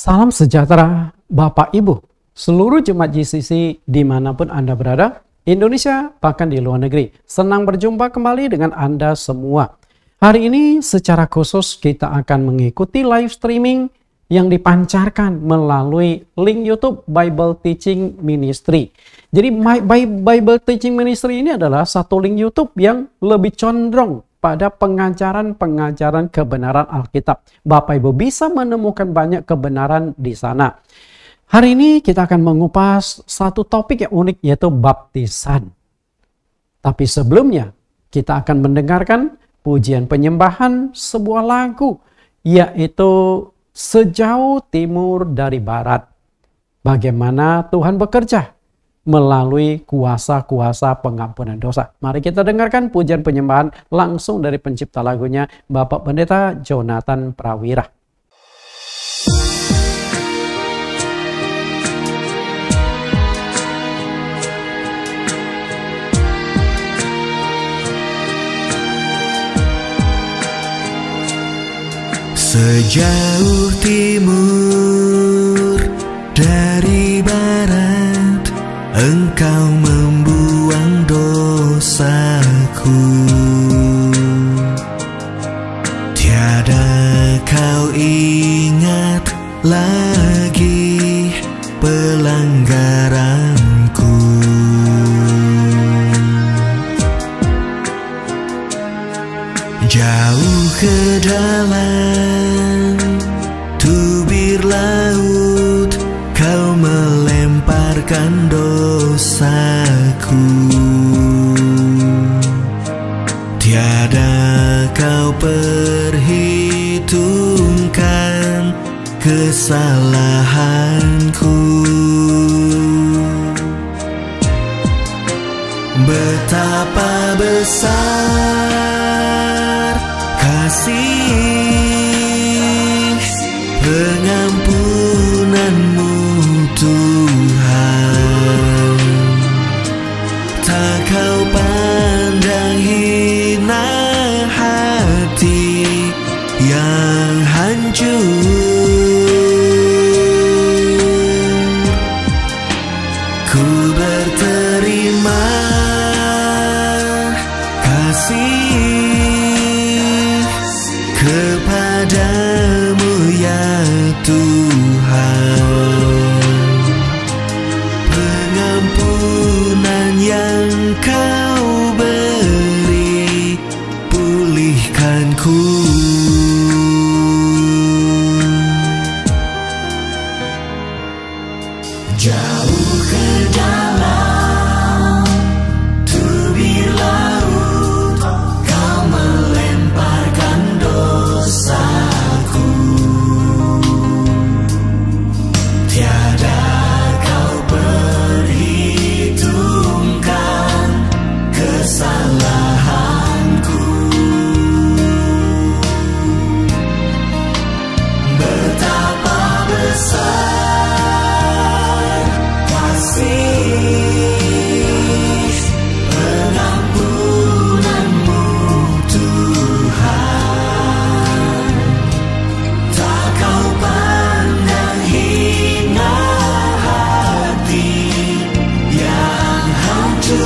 Salam sejahtera Bapak Ibu, seluruh jemaat GCC dimanapun Anda berada, Indonesia bahkan di luar negeri. Senang berjumpa kembali dengan Anda semua. Hari ini secara khusus kita akan mengikuti live streaming yang dipancarkan melalui link YouTube Bible Teaching Ministry. Jadi Bible Teaching Ministry ini adalah satu link YouTube yang lebih condong pada pengajaran-pengajaran kebenaran Alkitab. Bapak Ibu bisa menemukan banyak kebenaran di sana. Hari ini kita akan mengupas satu topik yang unik, yaitu baptisan. Tapi sebelumnya kita akan mendengarkan pujian penyembahan sebuah lagu, yaitu Sejauh Timur dari Barat. Bagaimana Tuhan bekerja melalui kuasa-kuasa pengampunan dosa. Mari kita dengarkan pujian penyembahan langsung dari pencipta lagunya, Bapak Pendeta Jonathan Prawira. Sejauh timur dari barat, Engkau membuang dosaku. Tiada kau ingat lagi pelanggaranku. Jauh ke dalam tubir laut, kau melemparkan dosaku. Tiada kau perhitungkan kesalahanku. Betapa besar kasih pengampunanmu, Tuhan. Tak kau pandang hina hati yang hancur. Ku berterima kasih kepadamu ya Tuhan. Pengampunan yang kau beri, pulihkanku. Jauh ke dalam tubir laut, kau melemparkan dosaku. Tiada kau perhitungkan kesalahanku. Betapa besar kasih pengampunanmu, Tuhan. Tak kau pandang hina hati yang hancur.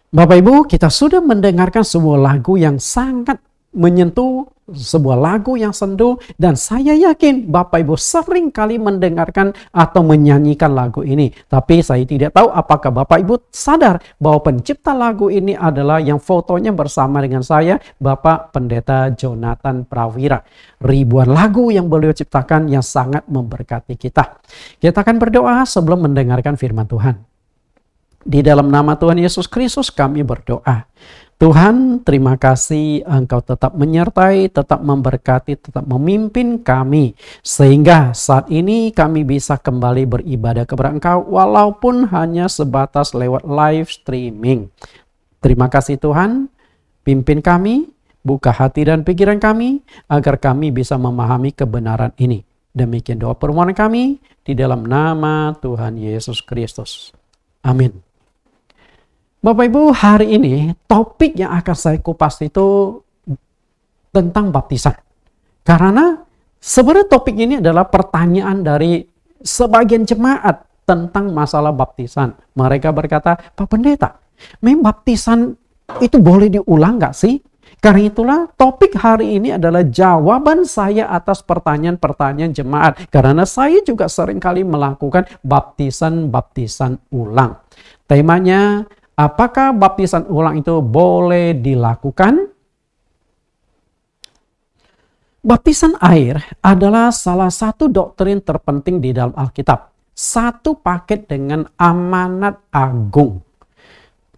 Bapak Ibu, kita sudah mendengarkan sebuah lagu yang sangat menyentuh, sebuah lagu yang sendu, dan saya yakin Bapak Ibu sering kali mendengarkan atau menyanyikan lagu ini. Tapi saya tidak tahu apakah Bapak Ibu sadar bahwa pencipta lagu ini adalah yang fotonya bersama dengan saya, Bapak Pendeta Jonathan Prawira. Ribuan lagu yang beliau ciptakan yang sangat memberkati kita. Kita akan berdoa sebelum mendengarkan firman Tuhan. Di dalam nama Tuhan Yesus Kristus kami berdoa. Tuhan, terima kasih Engkau tetap menyertai, tetap memberkati, tetap memimpin kami. Sehingga saat ini kami bisa kembali beribadah kepada Engkau walaupun hanya sebatas lewat live streaming. Terima kasih Tuhan, pimpin kami, buka hati dan pikiran kami agar kami bisa memahami kebenaran ini. Demikian doa permohonan kami di dalam nama Tuhan Yesus Kristus. Amin. Bapak Ibu, hari ini topik yang akan saya kupas itu tentang baptisan. Karena sebenarnya topik ini adalah pertanyaan dari sebagian jemaat tentang masalah baptisan. Mereka berkata, Pak Pendeta, memang baptisan itu boleh diulang nggak sih? Karena itulah topik hari ini adalah jawaban saya atas pertanyaan-pertanyaan jemaat. Karena saya juga seringkali melakukan baptisan-baptisan ulang. Temanya, apakah baptisan ulang itu boleh dilakukan? Baptisan air adalah salah satu doktrin terpenting di dalam Alkitab. Satu paket dengan amanat agung.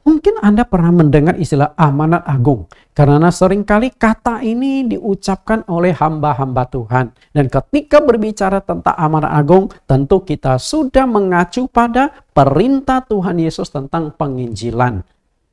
Mungkin Anda pernah mendengar istilah amanat agung. Karena seringkali kata ini diucapkan oleh hamba-hamba Tuhan. Dan ketika berbicara tentang amanat agung, tentu kita sudah mengacu pada perintah Tuhan Yesus tentang penginjilan.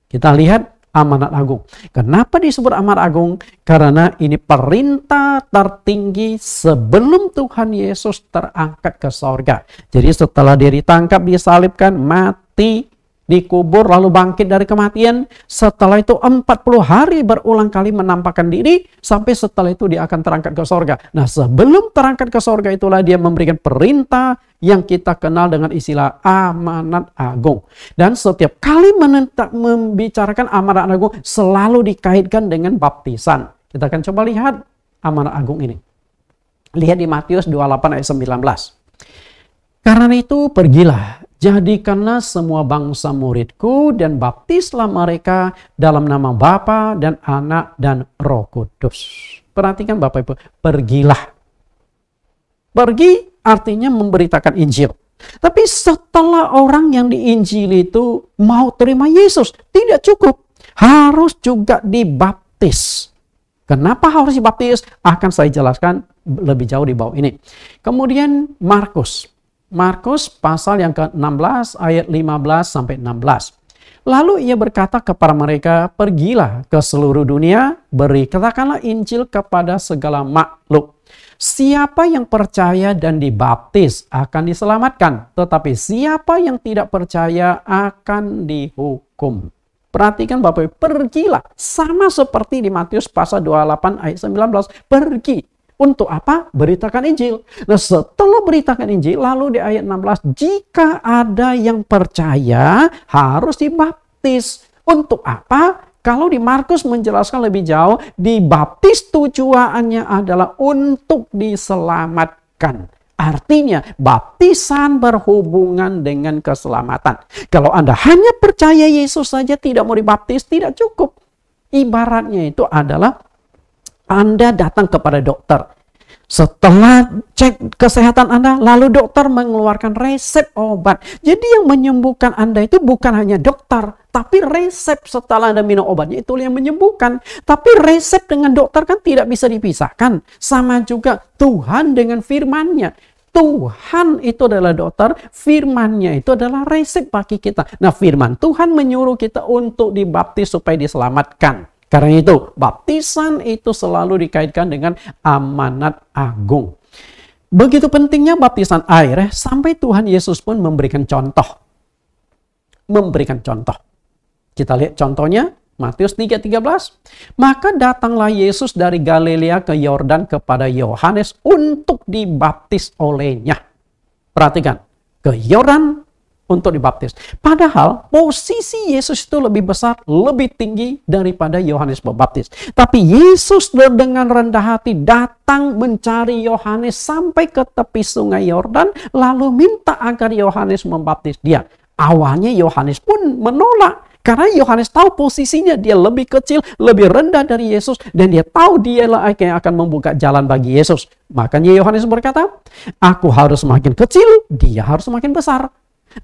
Kita lihat amanat agung. Kenapa disebut amanat agung? Karena ini perintah tertinggi sebelum Tuhan Yesus terangkat ke sorga. Jadi setelah dia ditangkap, disalibkan, mati, dikubur, lalu bangkit dari kematian. Setelah itu 40 hari berulang kali menampakkan diri. Sampai setelah itu dia akan terangkat ke sorga. Nah, sebelum terangkat ke sorga itulah dia memberikan perintah yang kita kenal dengan istilah amanat agung. Dan setiap kali membicarakan amanat agung selalu dikaitkan dengan baptisan. Kita akan coba lihat amanat agung ini. Lihat di Matius 28 ayat 19. Karena itu pergilah, jadikanlah semua bangsa muridku dan baptislah mereka dalam nama Bapa dan Anak dan Roh Kudus. Perhatikan Bapak Ibu, pergilah. Pergi artinya memberitakan Injil. Tapi setelah orang yang diinjili itu mau terima Yesus, tidak cukup. Harus juga dibaptis. Kenapa harus dibaptis? Akan saya jelaskan lebih jauh di bawah ini. Kemudian Markus pasal yang ke-16 ayat 15 sampai 16. Lalu ia berkata kepada mereka, pergilah ke seluruh dunia, beritakanlah Injil kepada segala makhluk. Siapa yang percaya dan dibaptis akan diselamatkan, tetapi siapa yang tidak percaya akan dihukum. Perhatikan Bapak Ibu, pergilah. Sama seperti di Matius pasal 28 ayat 19, pergi. Untuk apa? Beritakan Injil. Nah, setelah beritakan Injil, lalu di ayat 16, jika ada yang percaya harus dibaptis. Untuk apa? Kalau di Markus menjelaskan lebih jauh, dibaptis tujuannya adalah untuk diselamatkan. Artinya, baptisan berhubungan dengan keselamatan. Kalau Anda hanya percaya Yesus saja tidak mau dibaptis, tidak cukup. Ibaratnya itu adalah Anda datang kepada dokter. Setelah cek kesehatan Anda, lalu dokter mengeluarkan resep obat. Jadi yang menyembuhkan Anda itu bukan hanya dokter, tapi resep setelah Anda minum obatnya itu yang menyembuhkan. Tapi resep dengan dokter kan tidak bisa dipisahkan. Sama juga Tuhan dengan firman-Nya. Tuhan itu adalah dokter, firman-Nya itu adalah resep bagi kita. Nah, firman Tuhan menyuruh kita untuk dibaptis supaya diselamatkan. Karena itu, baptisan itu selalu dikaitkan dengan amanat agung. Begitu pentingnya baptisan air, sampai Tuhan Yesus pun memberikan contoh. Kita lihat contohnya, Matius 3:13. Maka datanglah Yesus dari Galilea ke Yordan kepada Yohanes untuk dibaptis olehnya. Perhatikan, ke Yordan untuk dibaptis. Padahal posisi Yesus itu lebih besar, lebih tinggi daripada Yohanes Pembaptis. Tapi Yesus dengan rendah hati datang mencari Yohanes sampai ke tepi sungai Yordan, lalu minta agar Yohanes membaptis dia. Awalnya Yohanes pun menolak. Karena Yohanes tahu posisinya dia lebih kecil, lebih rendah dari Yesus. Dan dia tahu dialah yang akan membuka jalan bagi Yesus. Makanya Yohanes berkata, aku harus semakin kecil, dia harus semakin besar.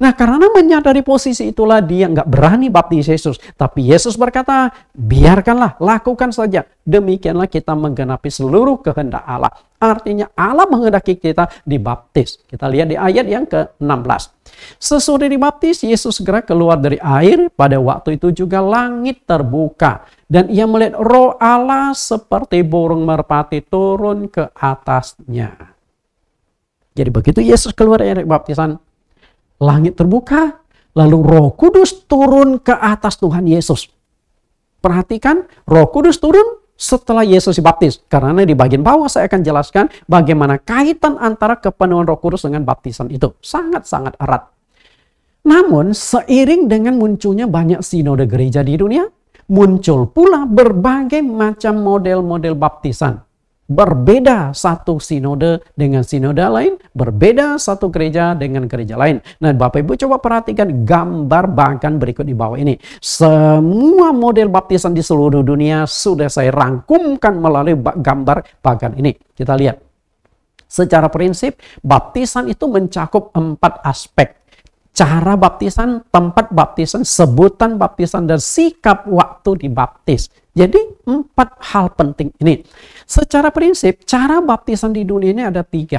Nah, karena menyadari posisi itulah dia nggak berani baptis Yesus. Tapi Yesus berkata, biarkanlah, lakukan saja. Demikianlah kita menggenapi seluruh kehendak Allah. Artinya Allah menghendaki kita dibaptis. Kita lihat di ayat yang ke-16. Sesudah dibaptis, Yesus segera keluar dari air. Pada waktu itu juga langit terbuka. Dan ia melihat Roh Allah seperti burung merpati turun ke atasnya. Jadi begitu Yesus keluar dari baptisan, langit terbuka, lalu Roh Kudus turun ke atas Tuhan Yesus. Perhatikan, Roh Kudus turun setelah Yesus dibaptis. Karena di bagian bawah saya akan jelaskan bagaimana kaitan antara kepenuhan Roh Kudus dengan baptisan itu. Sangat-sangat erat. Namun, seiring dengan munculnya banyak sinode gereja di dunia, muncul pula berbagai macam model-model baptisan. Berbeda satu sinode dengan sinode lain, berbeda satu gereja dengan gereja lain. Nah, Bapak Ibu coba perhatikan gambar bahkan berikut di bawah ini. Semua model baptisan di seluruh dunia sudah saya rangkumkan melalui gambar bahkan ini. Kita lihat. Secara prinsip, baptisan itu mencakup 4 aspek. Cara baptisan, tempat baptisan, sebutan baptisan, dan sikap waktu dibaptis. Jadi 4 hal penting ini. Secara prinsip, cara baptisan di dunia ini ada 3.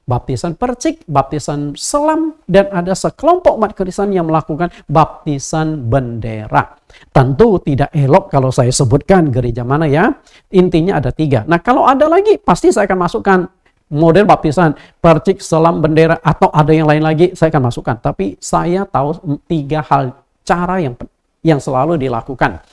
Baptisan percik, baptisan selam, dan ada sekelompok umat Kristen yang melakukan baptisan bendera. Tentu tidak elok kalau saya sebutkan gereja mana ya. Intinya ada 3. Nah, kalau ada lagi, pasti saya akan masukkan model baptisan, percik, selam, bendera, atau ada yang lain lagi, saya akan masukkan. Tapi saya tahu 3 hal cara yang selalu dilakukan.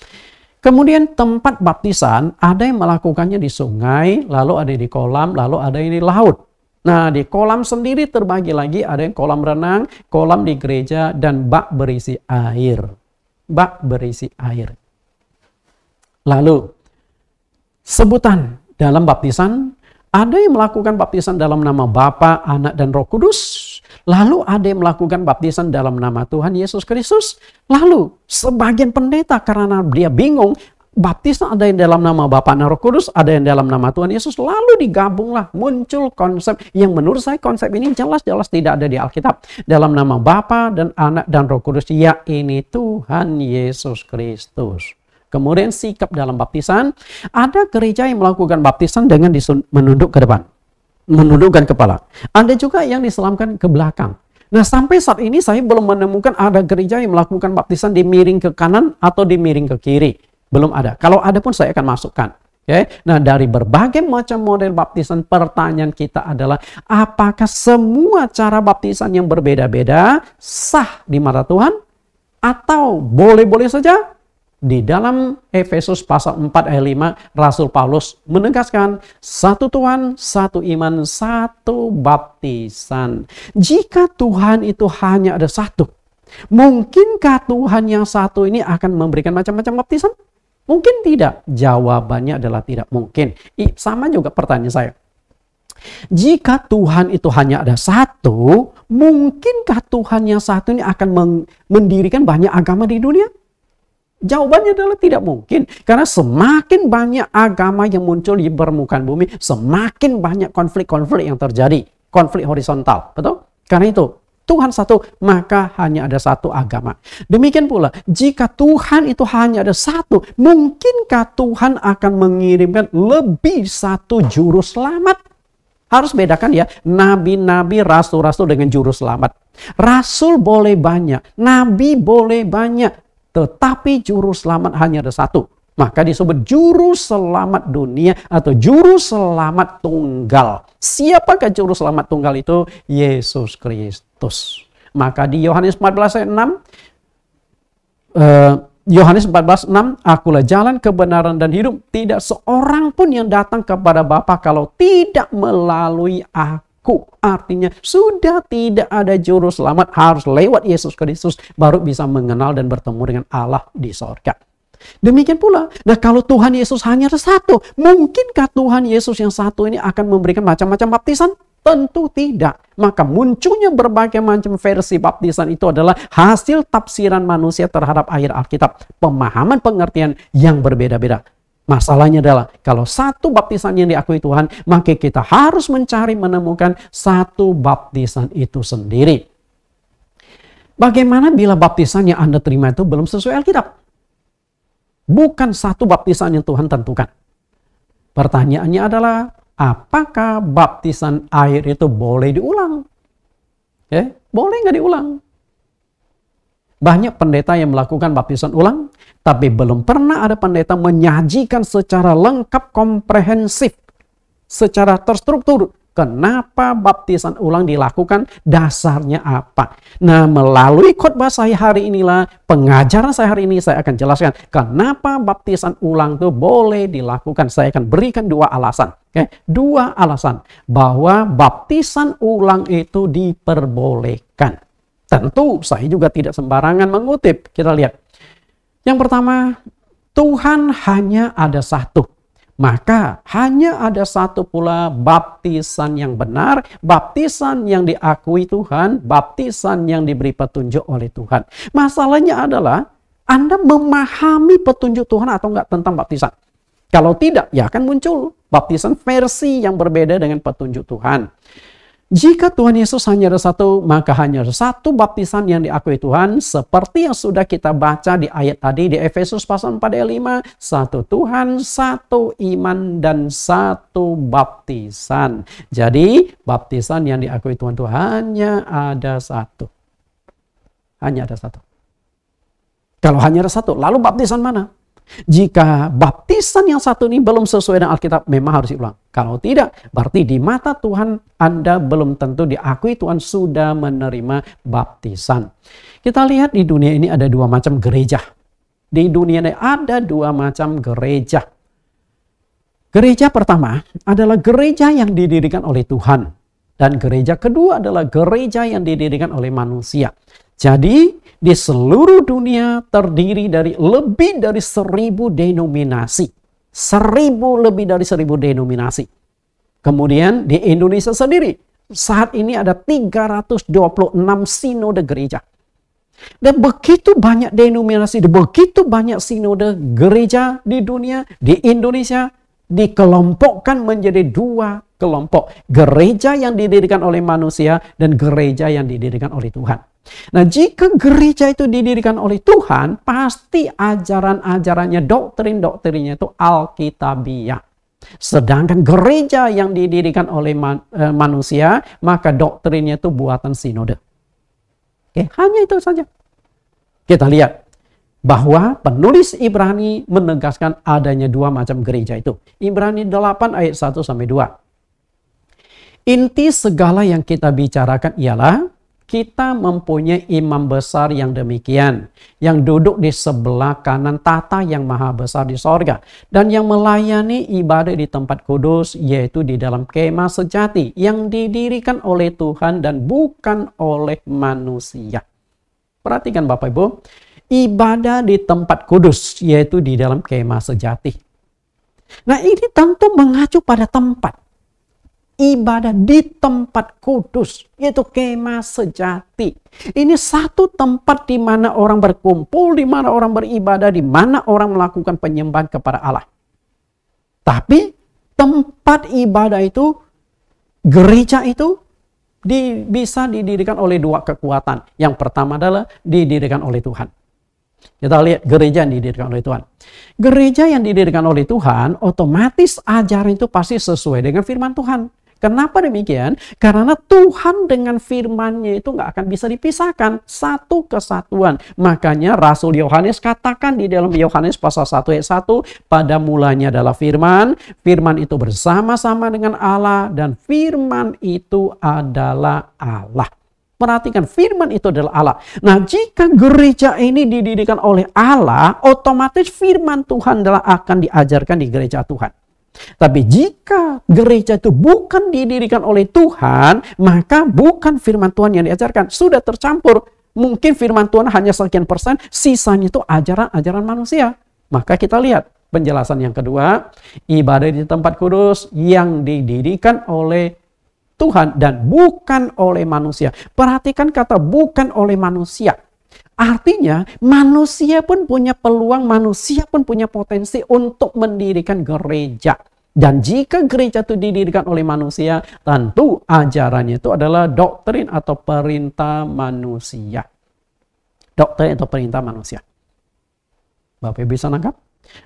Kemudian tempat baptisan, ada yang melakukannya di sungai, lalu ada di kolam, lalu ada yang di laut. Nah, di kolam sendiri terbagi lagi, ada yang kolam renang, kolam di gereja, dan bak berisi air. Bak berisi air. Lalu, sebutan dalam baptisan, ada yang melakukan baptisan dalam nama Bapa, Anak, dan Roh Kudus. Lalu ada yang melakukan baptisan dalam nama Tuhan Yesus Kristus. Lalu sebagian pendeta karena dia bingung, baptisan ada yang dalam nama Bapa, Anak, Roh Kudus, ada yang dalam nama Tuhan Yesus. Lalu digabunglah, muncul konsep yang menurut saya konsep ini jelas-jelas tidak ada di Alkitab. Dalam nama Bapa dan Anak dan Roh Kudus, ya ini Tuhan Yesus Kristus. Kemudian sikap dalam baptisan, ada gereja yang melakukan baptisan dengan menunduk ke depan, menundukkan kepala. Ada juga yang diselamkan ke belakang. Nah, sampai saat ini saya belum menemukan ada gereja yang melakukan baptisan dimiring ke kanan atau dimiring ke kiri. Belum ada. Kalau ada pun saya akan masukkan. Okay? Nah, dari berbagai macam model baptisan, pertanyaan kita adalah apakah semua cara baptisan yang berbeda-beda sah di mata Tuhan? Atau boleh-boleh saja? Di dalam Efesus pasal 4 ayat 5, Rasul Paulus menegaskan satu Tuhan, satu iman, satu baptisan. Jika Tuhan itu hanya ada satu, mungkinkah Tuhan yang satu ini akan memberikan macam-macam baptisan? Mungkin tidak. Jawabannya adalah tidak mungkin. Sama juga pertanyaan saya. Jika Tuhan itu hanya ada satu, mungkinkah Tuhan yang satu ini akan mendirikan banyak agama di dunia? Jawabannya adalah tidak mungkin. Karena semakin banyak agama yang muncul di permukaan bumi, semakin banyak konflik-konflik yang terjadi. Konflik horizontal. Betul? Karena itu, Tuhan satu, maka hanya ada satu agama. Demikian pula, jika Tuhan itu hanya ada satu, mungkinkah Tuhan akan mengirimkan lebih satu juru selamat? Harus bedakan ya, nabi-nabi, rasul-rasul dengan juru selamat. Rasul boleh banyak, nabi boleh banyak. Tetapi juru selamat hanya ada satu. Maka disebut juru selamat dunia atau juru selamat tunggal. Siapakah juru selamat tunggal itu? Yesus Kristus. Maka di Yohanes 14 ayat 6, Yohanes 14:6, akulah jalan, kebenaran, dan hidup. Tidak seorang pun yang datang kepada Bapa kalau tidak melalui aku. Artinya sudah tidak ada juru selamat, harus lewat Yesus Kristus baru bisa mengenal dan bertemu dengan Allah di sorga. Demikian pula, nah kalau Tuhan Yesus hanya ada satu, mungkinkah Tuhan Yesus yang satu ini akan memberikan macam-macam baptisan? Tentu tidak. Maka munculnya berbagai macam versi baptisan itu adalah hasil tafsiran manusia terhadap ayat Alkitab. Pemahaman pengertian yang berbeda-beda. Masalahnya adalah kalau satu baptisan yang diakui Tuhan, maka kita harus mencari menemukan satu baptisan itu sendiri. Bagaimana bila baptisan yang Anda terima itu belum sesuai Alkitab? Bukan satu baptisan yang Tuhan tentukan. Pertanyaannya adalah, apakah baptisan air itu boleh diulang? Boleh nggak diulang? Banyak pendeta yang melakukan baptisan ulang, tapi belum pernah ada pendeta menyajikan secara lengkap, komprehensif, secara terstruktur. Kenapa baptisan ulang dilakukan? Dasarnya apa? Nah, melalui khotbah saya hari inilah, pengajaran saya hari ini, saya akan jelaskan kenapa baptisan ulang itu boleh dilakukan. Saya akan berikan dua alasan. Dua alasan bahwa baptisan ulang itu diperbolehkan. Tentu saya juga tidak sembarangan mengutip. Kita lihat. Yang pertama, Tuhan hanya ada satu. Maka hanya ada satu pula baptisan yang benar, baptisan yang diakui Tuhan, baptisan yang diberi petunjuk oleh Tuhan. Masalahnya adalah Anda memahami petunjuk Tuhan atau enggak tentang baptisan. Kalau tidak, ya akan muncul baptisan versi yang berbeda dengan petunjuk Tuhan. Jika Tuhan Yesus hanya ada satu, maka hanya ada satu baptisan yang diakui Tuhan. Seperti yang sudah kita baca di ayat tadi di Efesus pasal 4 ayat 5. Satu Tuhan, satu iman, dan satu baptisan. Jadi baptisan yang diakui Tuhan itu hanya ada satu. Hanya ada satu. Kalau hanya ada satu, lalu baptisan mana? Jika baptisan yang satu ini belum sesuai dengan Alkitab, memang harus diulang. Kalau tidak, berarti di mata Tuhan Anda belum tentu diakui Tuhan sudah menerima baptisan. Kita lihat di dunia ini ada dua macam gereja. Di dunia ini ada dua macam gereja. Gereja pertama adalah gereja yang didirikan oleh Tuhan. Dan gereja kedua adalah gereja yang didirikan oleh manusia. Jadi, di seluruh dunia terdiri dari lebih dari 1.000 denominasi. Lebih dari 1.000 denominasi. Kemudian di Indonesia sendiri, saat ini ada 326 sinode gereja. Dan begitu banyak denominasi, begitu banyak sinode gereja di dunia, di Indonesia, dikelompokkan menjadi dua kelompok. Gereja yang didirikan oleh manusia dan gereja yang didirikan oleh Tuhan. Nah, jika gereja itu didirikan oleh Tuhan, pasti ajaran-ajarannya, doktrin-doktrinnya itu Alkitabiah. Sedangkan gereja yang didirikan oleh manusia, maka doktrinnya itu buatan sinode. Hanya itu saja. Kita lihat bahwa penulis Ibrani menegaskan adanya dua macam gereja itu. Ibrani 8 ayat 1-2. Inti segala yang kita bicarakan ialah kita mempunyai imam besar yang demikian, yang duduk di sebelah kanan tata yang maha besar di sorga, dan yang melayani ibadah di tempat kudus, yaitu di dalam kemah sejati, yang didirikan oleh Tuhan dan bukan oleh manusia. Perhatikan Bapak Ibu, ibadah di tempat kudus, yaitu di dalam kemah sejati. Nah, ini tentu mengacu pada tempat. Ibadah di tempat kudus, yaitu kemah sejati. Ini satu tempat di mana orang berkumpul, di mana orang beribadah, di mana orang melakukan penyembahan kepada Allah. Tapi tempat ibadah itu, gereja itu bisa didirikan oleh dua kekuatan. Yang pertama adalah didirikan oleh Tuhan. Kita lihat gereja yang didirikan oleh Tuhan. Gereja yang didirikan oleh Tuhan, otomatis ajaran itu pasti sesuai dengan firman Tuhan. Kenapa demikian? Karena Tuhan dengan firman-Nya itu nggak akan bisa dipisahkan. Satu kesatuan. Makanya Rasul Yohanes katakan di dalam Yohanes pasal 1 ayat 1, pada mulanya adalah firman. Firman itu bersama-sama dengan Allah dan firman itu adalah Allah. Perhatikan, firman itu adalah Allah. Nah, jika gereja ini didirikan oleh Allah, otomatis firman Tuhan adalah akan diajarkan di gereja Tuhan. Tapi jika gereja itu bukan didirikan oleh Tuhan, maka bukan firman Tuhan yang diajarkan. Sudah tercampur. Mungkin firman Tuhan hanya sekian persen, sisanya itu ajaran-ajaran manusia. Maka kita lihat penjelasan yang kedua, ibadah di tempat kudus yang didirikan oleh Tuhan dan bukan oleh manusia. Perhatikan kata bukan oleh manusia. Artinya manusia pun punya peluang, manusia pun punya potensi untuk mendirikan gereja. Dan jika gereja itu didirikan oleh manusia, tentu ajarannya itu adalah doktrin atau perintah manusia. Doktrin atau perintah manusia. Bapak Ibu bisa nangkap?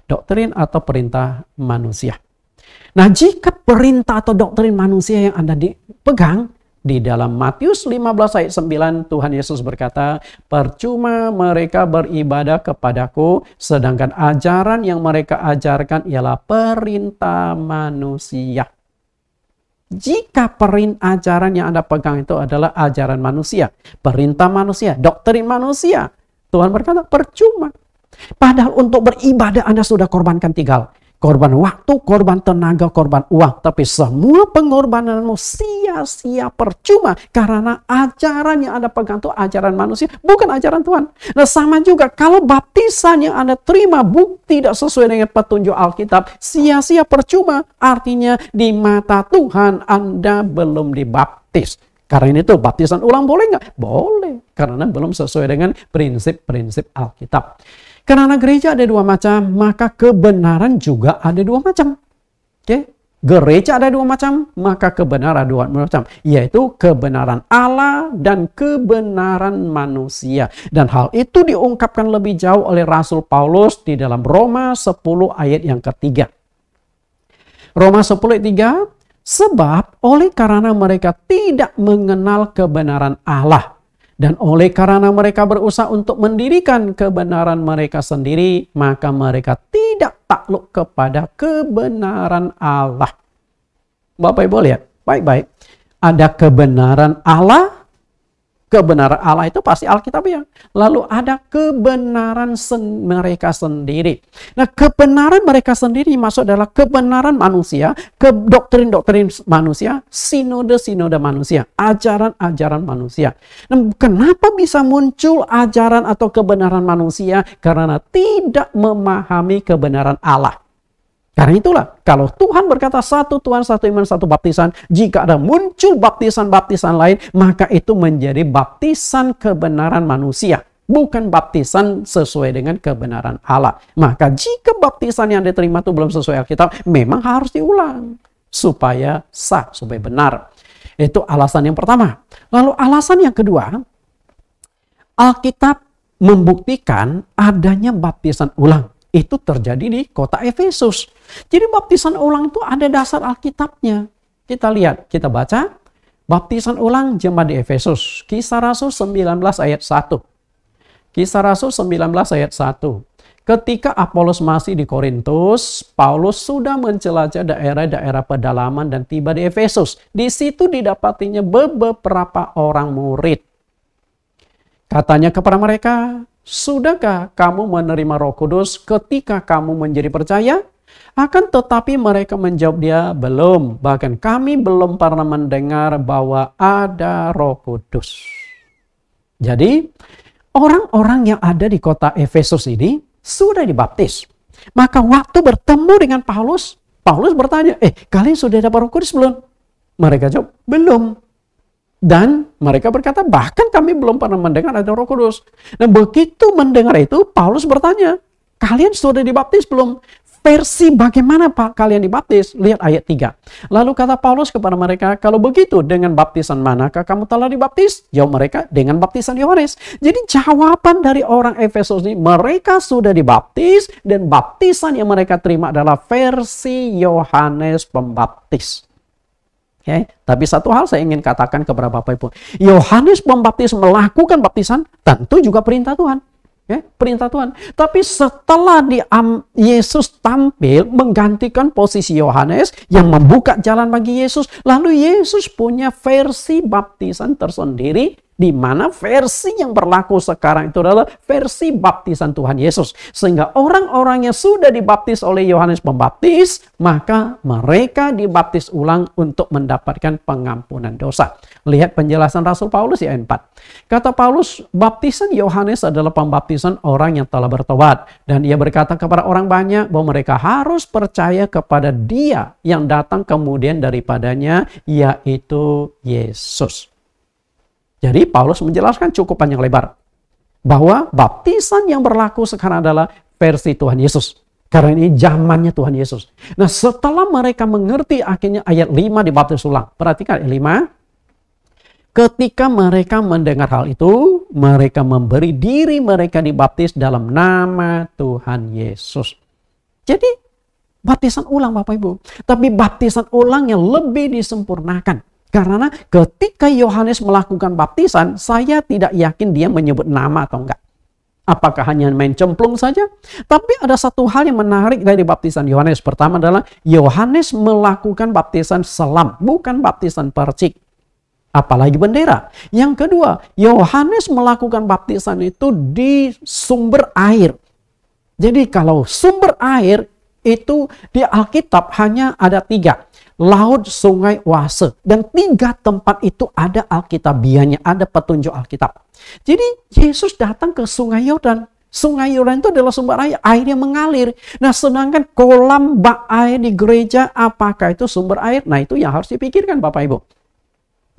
Doktrin atau perintah manusia. Nah, jika perintah atau doktrin manusia yang Anda dipegang, di dalam Matius 15 ayat 9 Tuhan Yesus berkata, percuma mereka beribadah kepadaku, sedangkan ajaran yang mereka ajarkan ialah perintah manusia. Jika ajaran yang Anda pegang itu adalah ajaran manusia, perintah manusia, doktrin manusia, Tuhan berkata percuma. Padahal untuk beribadah Anda sudah korbankan 3 hal. Korban waktu, korban tenaga, korban uang. Tapi semua pengorbananmu sia-sia percuma. Karena ajaran yang Anda pegang itu ajaran manusia, bukan ajaran Tuhan. Nah, sama juga kalau baptisan yang Anda terima tidak sesuai dengan petunjuk Alkitab, sia-sia percuma. Artinya di mata Tuhan Anda belum dibaptis. Karena itu baptisan ulang boleh nggak? Boleh. Karena belum sesuai dengan prinsip-prinsip Alkitab. Karena gereja ada 2 macam, maka kebenaran juga ada 2 macam. Oke? Gereja ada 2 macam, maka kebenaran ada 2 macam. Yaitu kebenaran Allah dan kebenaran manusia. Dan hal itu diungkapkan lebih jauh oleh Rasul Paulus di dalam Roma 10 ayat yang ketiga. Roma 10 ayat 3, sebab oleh karena mereka tidak mengenal kebenaran Allah, dan oleh karena mereka berusaha untuk mendirikan kebenaran mereka sendiri, maka mereka tidak takluk kepada kebenaran Allah. Bapak Ibu lihat, baik-baik. Ada kebenaran Allah. Kebenaran Allah itu pasti Alkitabiah. Lalu ada kebenaran mereka sendiri. Nah, kebenaran mereka sendiri masuk adalah kebenaran manusia, doktrin-doktrin manusia, sinode-sinode manusia, ajaran-ajaran manusia. Nah, kenapa bisa muncul ajaran atau kebenaran manusia? Karena tidak memahami kebenaran Allah. Karena itulah, kalau Tuhan berkata satu Tuhan, satu iman, satu baptisan, jika ada muncul baptisan-baptisan lain, maka itu menjadi baptisan kebenaran manusia, bukan baptisan sesuai dengan kebenaran Allah. Maka jika baptisan yang diterima itu belum sesuai Alkitab, memang harus diulang supaya sah, supaya benar. Itu alasan yang pertama. Lalu alasan yang kedua, Alkitab membuktikan adanya baptisan ulang. Itu terjadi di kota Efesus. Jadi baptisan ulang itu ada dasar Alkitabnya. Kita lihat, kita baca. Baptisan ulang jemaat di Efesus. Kisah Rasul 19 ayat 1. Kisah Rasul 19 ayat 1. Ketika Apolos masih di Korintus, Paulus sudah menjelajah daerah-daerah pedalaman dan tiba di Efesus. Di situ didapatinya beberapa orang murid. Katanya kepada mereka, sudahkah kamu menerima Roh Kudus ketika kamu menjadi percaya? Akan tetapi mereka menjawab dia, belum. Bahkan kami belum pernah mendengar bahwa ada Roh Kudus. Jadi, orang-orang yang ada di kota Efesus ini sudah dibaptis. Maka waktu bertemu dengan Paulus, Paulus bertanya, kalian sudah dapat Roh Kudus belum? Mereka jawab, belum. Dan mereka berkata, bahkan kami belum pernah mendengar ada Roh Kudus. Dan begitu mendengar itu, Paulus bertanya, kalian sudah dibaptis belum? Versi bagaimana Pak kalian dibaptis? Lihat ayat 3. Lalu kata Paulus kepada mereka, kalau begitu dengan baptisan manakah kamu telah dibaptis? Jawab mereka, dengan baptisan Yohanes. Jadi jawaban dari orang Efesus ini, mereka sudah dibaptis dan baptisan yang mereka terima adalah versi Yohanes Pembaptis. Okay. Tapi satu hal saya ingin katakan kepada Bapak Ibu. Yohanes Pembaptis melakukan baptisan tentu juga perintah Tuhan. Okay. Perintah Tuhan. Tapi setelah Yesus tampil menggantikan posisi Yohanes yang membuka jalan bagi Yesus. Lalu Yesus punya versi baptisan tersendiri Di mana versi yang berlaku sekarang itu adalah versi baptisan Tuhan Yesus. Sehingga orang-orang yang sudah dibaptis oleh Yohanes Pembaptis, maka mereka dibaptis ulang untuk mendapatkan pengampunan dosa. Lihat penjelasan Rasul Paulus ayat 4. Kata Paulus, baptisan Yohanes adalah pembaptisan orang yang telah bertobat. Dan ia berkata kepada orang banyak bahwa mereka harus percaya kepada Dia yang datang kemudian daripadanya, yaitu Yesus. Jadi Paulus menjelaskan cukup panjang lebar bahwa baptisan yang berlaku sekarang adalah versi Tuhan Yesus. Karena ini zamannya Tuhan Yesus. Nah, setelah mereka mengerti akhirnya ayat 5 dibaptis ulang. Perhatikan ayat 5. Ketika mereka mendengar hal itu, mereka memberi diri mereka dibaptis dalam nama Tuhan Yesus. Jadi baptisan ulang Bapak Ibu. Tapi baptisan ulang yang lebih disempurnakan. Karena ketika Yohanes melakukan baptisan, saya tidak yakin dia menyebut nama atau enggak. Apakah hanya main cemplung saja? Tapi ada satu hal yang menarik dari baptisan Yohanes. Pertama adalah Yohanes melakukan baptisan selam, bukan baptisan percik. Apalagi bendera. Yang kedua, Yohanes melakukan baptisan itu di sumber air. Jadi kalau sumber air itu di Alkitab hanya ada 3. Laut, sungai, oase. Dan 3 tempat itu ada alkitabiahnya, ada petunjuk Alkitab. Jadi Yesus datang ke sungai Yordan. Sungai Yordan itu adalah sumber air yang mengalir. Nah, sedangkan kolam bak air di gereja, apakah itu sumber air? Nah, itu yang harus dipikirkan Bapak Ibu.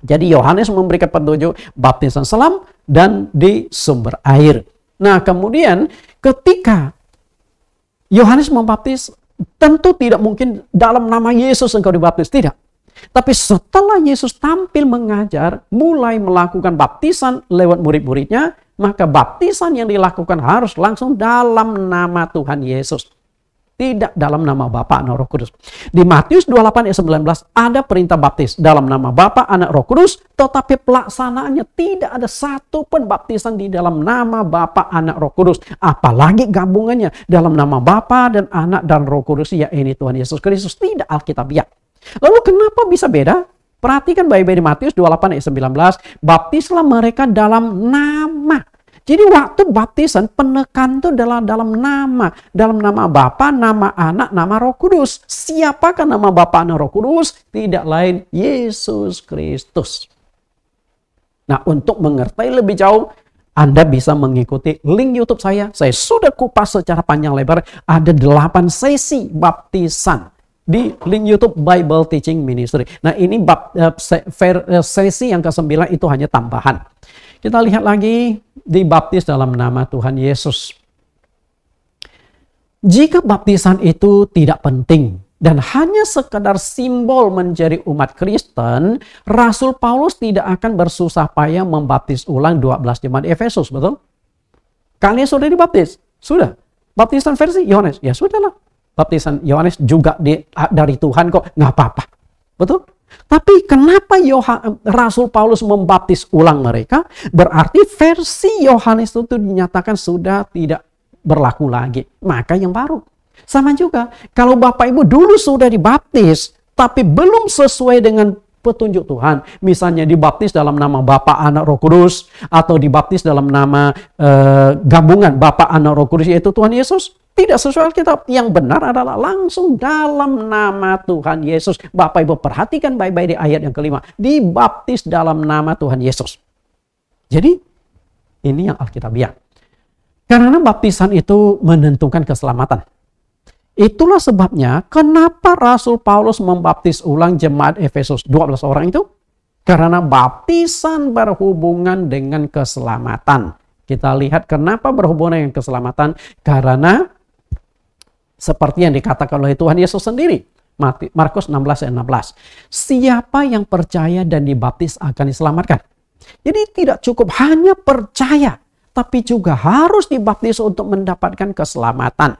Jadi Yohanes memberikan petunjuk baptisan selam dan di sumber air. Nah, kemudian ketika Yohanes membaptis, tentu tidak mungkin dalam nama Yesus engkau dibaptis, tidak. Tapi setelah Yesus tampil mengajar, mulai melakukan baptisan lewat murid-muridnya, maka baptisan yang dilakukan harus langsung dalam nama Tuhan Yesus. Tidak dalam nama Bapa, Anak, Roh Kudus. Di Matius 28 ayat 19 ada perintah baptis dalam nama Bapa, Anak, Roh Kudus, tetapi pelaksanaannya tidak ada satu pun baptisan di dalam nama Bapa, Anak, Roh Kudus. Apalagi gabungannya dalam nama Bapa dan Anak dan Roh Kudus, ya ini Tuhan Yesus Kristus. Tidak alkitabiah. Lalu kenapa bisa beda? Perhatikan baik-baik di Matius 28 ayat 19, baptislah mereka dalam nama. Jadi waktu baptisan penekan itu adalah dalam nama Bapa, nama Anak, nama Roh Kudus. Siapakah nama Bapa, Anak, Roh Kudus? Tidak lain Yesus Kristus. Nah, untuk mengerti lebih jauh, Anda bisa mengikuti link YouTube saya. Saya sudah kupas secara panjang lebar. Ada 8 sesi baptisan di link YouTube Bible Teaching Ministry. Nah, ini sesi yang ke-9 itu hanya tambahan. Kita lihat lagi, dibaptis dalam nama Tuhan Yesus. Jika baptisan itu tidak penting dan hanya sekedar simbol menjadi umat Kristen, Rasul Paulus tidak akan bersusah payah membaptis ulang 12 jemaat Efesus, betul? Kalian sudah dibaptis? Sudah. Baptisan versi Yohanes? Ya sudahlah. Baptisan Yohanes juga dari Tuhan kok, nggak apa-apa. Betul? Tapi kenapa Rasul Paulus membaptis ulang mereka? Berarti versi Yohanes itu dinyatakan sudah tidak berlaku lagi. Maka yang baru. Sama juga, kalau Bapak Ibu dulu sudah dibaptis, tapi belum sesuai dengan petunjuk Tuhan. Misalnya dibaptis dalam nama Bapa, Anak, Roh Kudus. Atau dibaptis dalam nama gabungan Bapa, Anak, Roh Kudus, yaitu Tuhan Yesus. Tidak sesuai Alkitab. Yang benar adalah langsung dalam nama Tuhan Yesus. Bapak Ibu perhatikan baik-baik di ayat yang kelima. Dibaptis dalam nama Tuhan Yesus. Jadi ini yang Alkitabiah. Karena baptisan itu menentukan keselamatan. Itulah sebabnya kenapa Rasul Paulus membaptis ulang jemaat Efesus 12 orang itu. Karena baptisan berhubungan dengan keselamatan. Kita lihat kenapa berhubungan dengan keselamatan. Karena seperti yang dikatakan oleh Tuhan Yesus sendiri. Markus 16 ayat 16. Siapa yang percaya dan dibaptis akan diselamatkan. Jadi tidak cukup hanya percaya. Tapi juga harus dibaptis untuk mendapatkan keselamatan.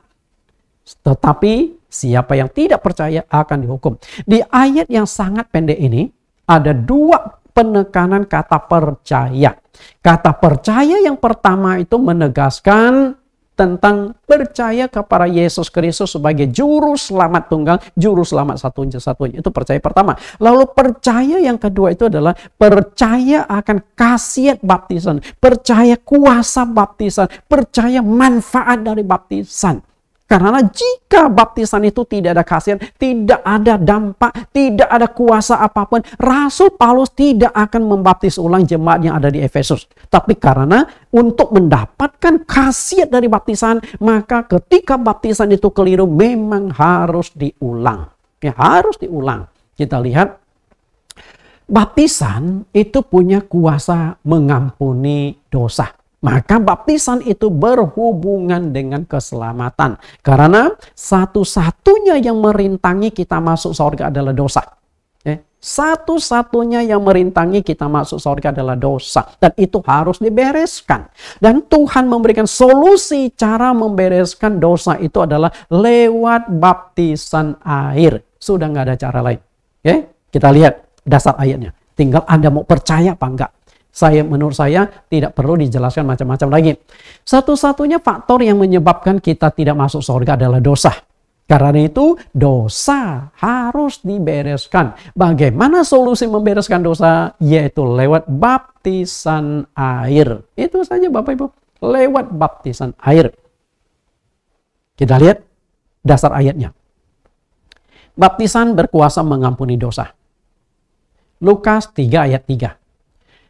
Tetapi siapa yang tidak percaya akan dihukum. Di ayat yang sangat pendek ini ada 2 penekanan kata percaya. Kata percaya yang pertama itu menegaskan tentang percaya kepada Yesus Kristus sebagai juru selamat tunggal, juru selamat satu-satunya. Itu percaya pertama. Lalu percaya yang kedua itu adalah percaya akan khasiat baptisan, percaya kuasa baptisan, percaya manfaat dari baptisan. Karena jika baptisan itu tidak ada khasiat, tidak ada dampak, tidak ada kuasa apapun, Rasul Paulus tidak akan membaptis ulang jemaat yang ada di Efesus. Tapi karena untuk mendapatkan khasiat dari baptisan, maka ketika baptisan itu keliru memang harus diulang. Ya, harus diulang. Kita lihat baptisan itu punya kuasa mengampuni dosa. Maka baptisan itu berhubungan dengan keselamatan. Karena satu-satunya yang merintangi kita masuk surga adalah dosa. Satu-satunya yang merintangi kita masuk surga adalah dosa. Dan itu harus dibereskan. Dan Tuhan memberikan solusi cara membereskan dosa itu adalah lewat baptisan air. Sudah nggak ada cara lain. Kita lihat dasar ayatnya. Tinggal Anda mau percaya apa enggak. Menurut saya tidak perlu dijelaskan macam-macam lagi. Satu-satunya faktor yang menyebabkan kita tidak masuk surga adalah dosa. Karena itu dosa harus dibereskan. Bagaimana solusi membereskan dosa? Yaitu lewat baptisan air. Itu saja Bapak Ibu. Lewat baptisan air. Kita lihat dasar ayatnya. Baptisan berkuasa mengampuni dosa. Lukas 3 ayat 3.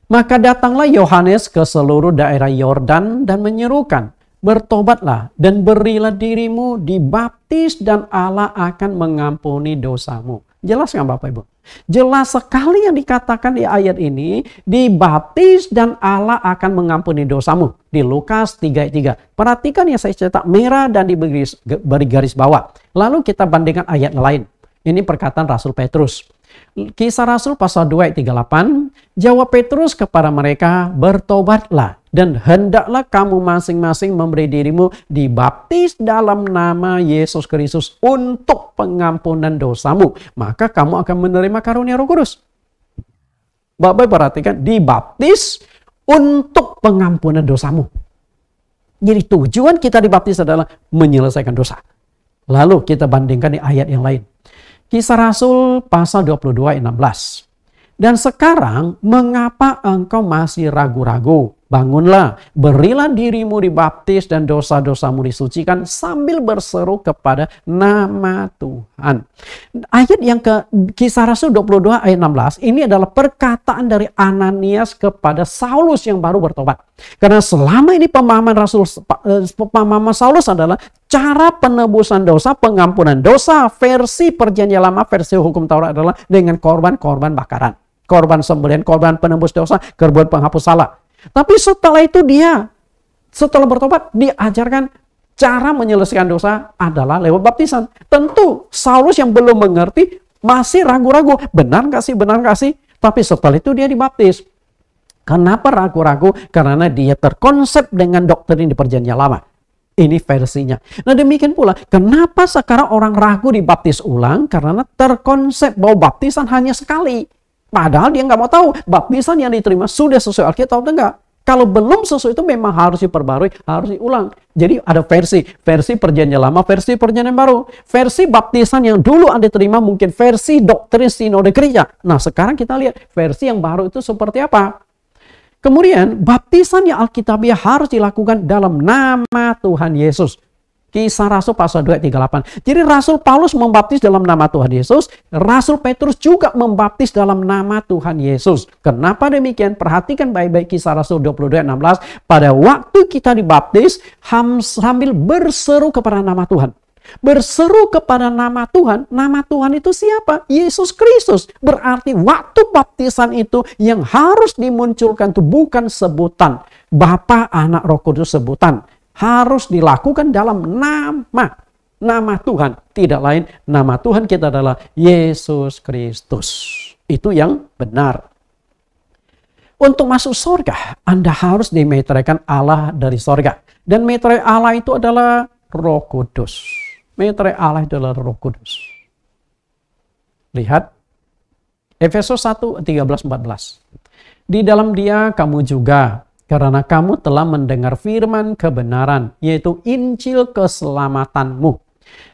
Maka datanglah Yohanes ke seluruh daerah Yordan dan menyerukan, bertobatlah dan berilah dirimu dibaptis dan Allah akan mengampuni dosamu. Jelas nggak Bapak Ibu? Jelas sekali yang dikatakan di ayat ini, dibaptis dan Allah akan mengampuni dosamu. Di Lukas 3 ayat 3. Perhatikan yang saya cetak merah dan diberi garis bawah. Lalu kita bandingkan ayat lain. Ini perkataan Rasul Petrus. Kisah Rasul pasal 2 ayat 38, jawab Petrus kepada mereka, bertobatlah dan hendaklah kamu masing-masing memberi dirimu dibaptis dalam nama Yesus Kristus untuk pengampunan dosamu. Maka kamu akan menerima karunia Roh Kudus. Bapak perhatikan, dibaptis untuk pengampunan dosamu. Jadi tujuan kita dibaptis adalah menyelesaikan dosa. Lalu kita bandingkan di ayat yang lain. Kisah Rasul pasal 22 ayat 16. Dan sekarang mengapa engkau masih ragu-ragu? Bangunlah, berilah dirimu dibaptis dan dosa-dosamu disucikan sambil berseru kepada nama Tuhan. Ayat yang ke Kisah Rasul 22 ayat 16 ini adalah perkataan dari Ananias kepada Saulus yang baru bertobat. Karena selama ini pemahaman Saulus adalah cara penebusan dosa, pengampunan dosa versi Perjanjian Lama, versi hukum Taurat adalah dengan korban-korban bakaran. Korban sembelihan, korban penebus dosa, korban penghapus salah. Tapi setelah itu setelah bertobat, diajarkan cara menyelesaikan dosa adalah lewat baptisan. Tentu Saulus yang belum mengerti masih ragu-ragu. Benar nggak sih? Tapi setelah itu dia dibaptis. Kenapa ragu-ragu? Karena dia terkonsep dengan doktrin di Perjanjian Lama. Ini versinya. Nah demikian pula, kenapa sekarang orang ragu dibaptis ulang? Karena terkonsep bahwa baptisan hanya sekali. Padahal dia nggak mau tahu baptisan yang diterima sudah sesuai Alkitab atau enggak. Kalau belum sesuai itu memang harus diperbarui, harus diulang. Jadi ada versi Perjanjian Lama, versi Perjanjian Baru. Versi baptisan yang dulu Anda terima mungkin versi doktrin sinode gereja. Nah sekarang kita lihat versi yang baru itu seperti apa. Kemudian baptisan yang Alkitabiah harus dilakukan dalam nama Tuhan Yesus. Kisah Rasul pasal 2 ayat 38. Jadi Rasul Paulus membaptis dalam nama Tuhan Yesus. Rasul Petrus juga membaptis dalam nama Tuhan Yesus. Kenapa demikian? Perhatikan baik-baik Kisah Rasul 22 ayat 16. Pada waktu kita dibaptis sambil berseru kepada nama Tuhan. Berseru kepada nama Tuhan itu siapa? Yesus Kristus. Berarti waktu baptisan itu yang harus dimunculkan itu bukan sebutan Bapa, Anak, Roh Kudus sebutan. Harus dilakukan dalam nama Tuhan. Tidak lain, nama Tuhan kita adalah Yesus Kristus. Itu yang benar. Untuk masuk surga, Anda harus dimeteraikan Allah dari surga. Dan meterai Allah itu adalah Roh Kudus. Meterai Allah itu adalah Roh Kudus. Lihat, Efesus 1, 13-14. Di dalam Dia kamu juga karena kamu telah mendengar firman kebenaran, yaitu Injil keselamatanmu.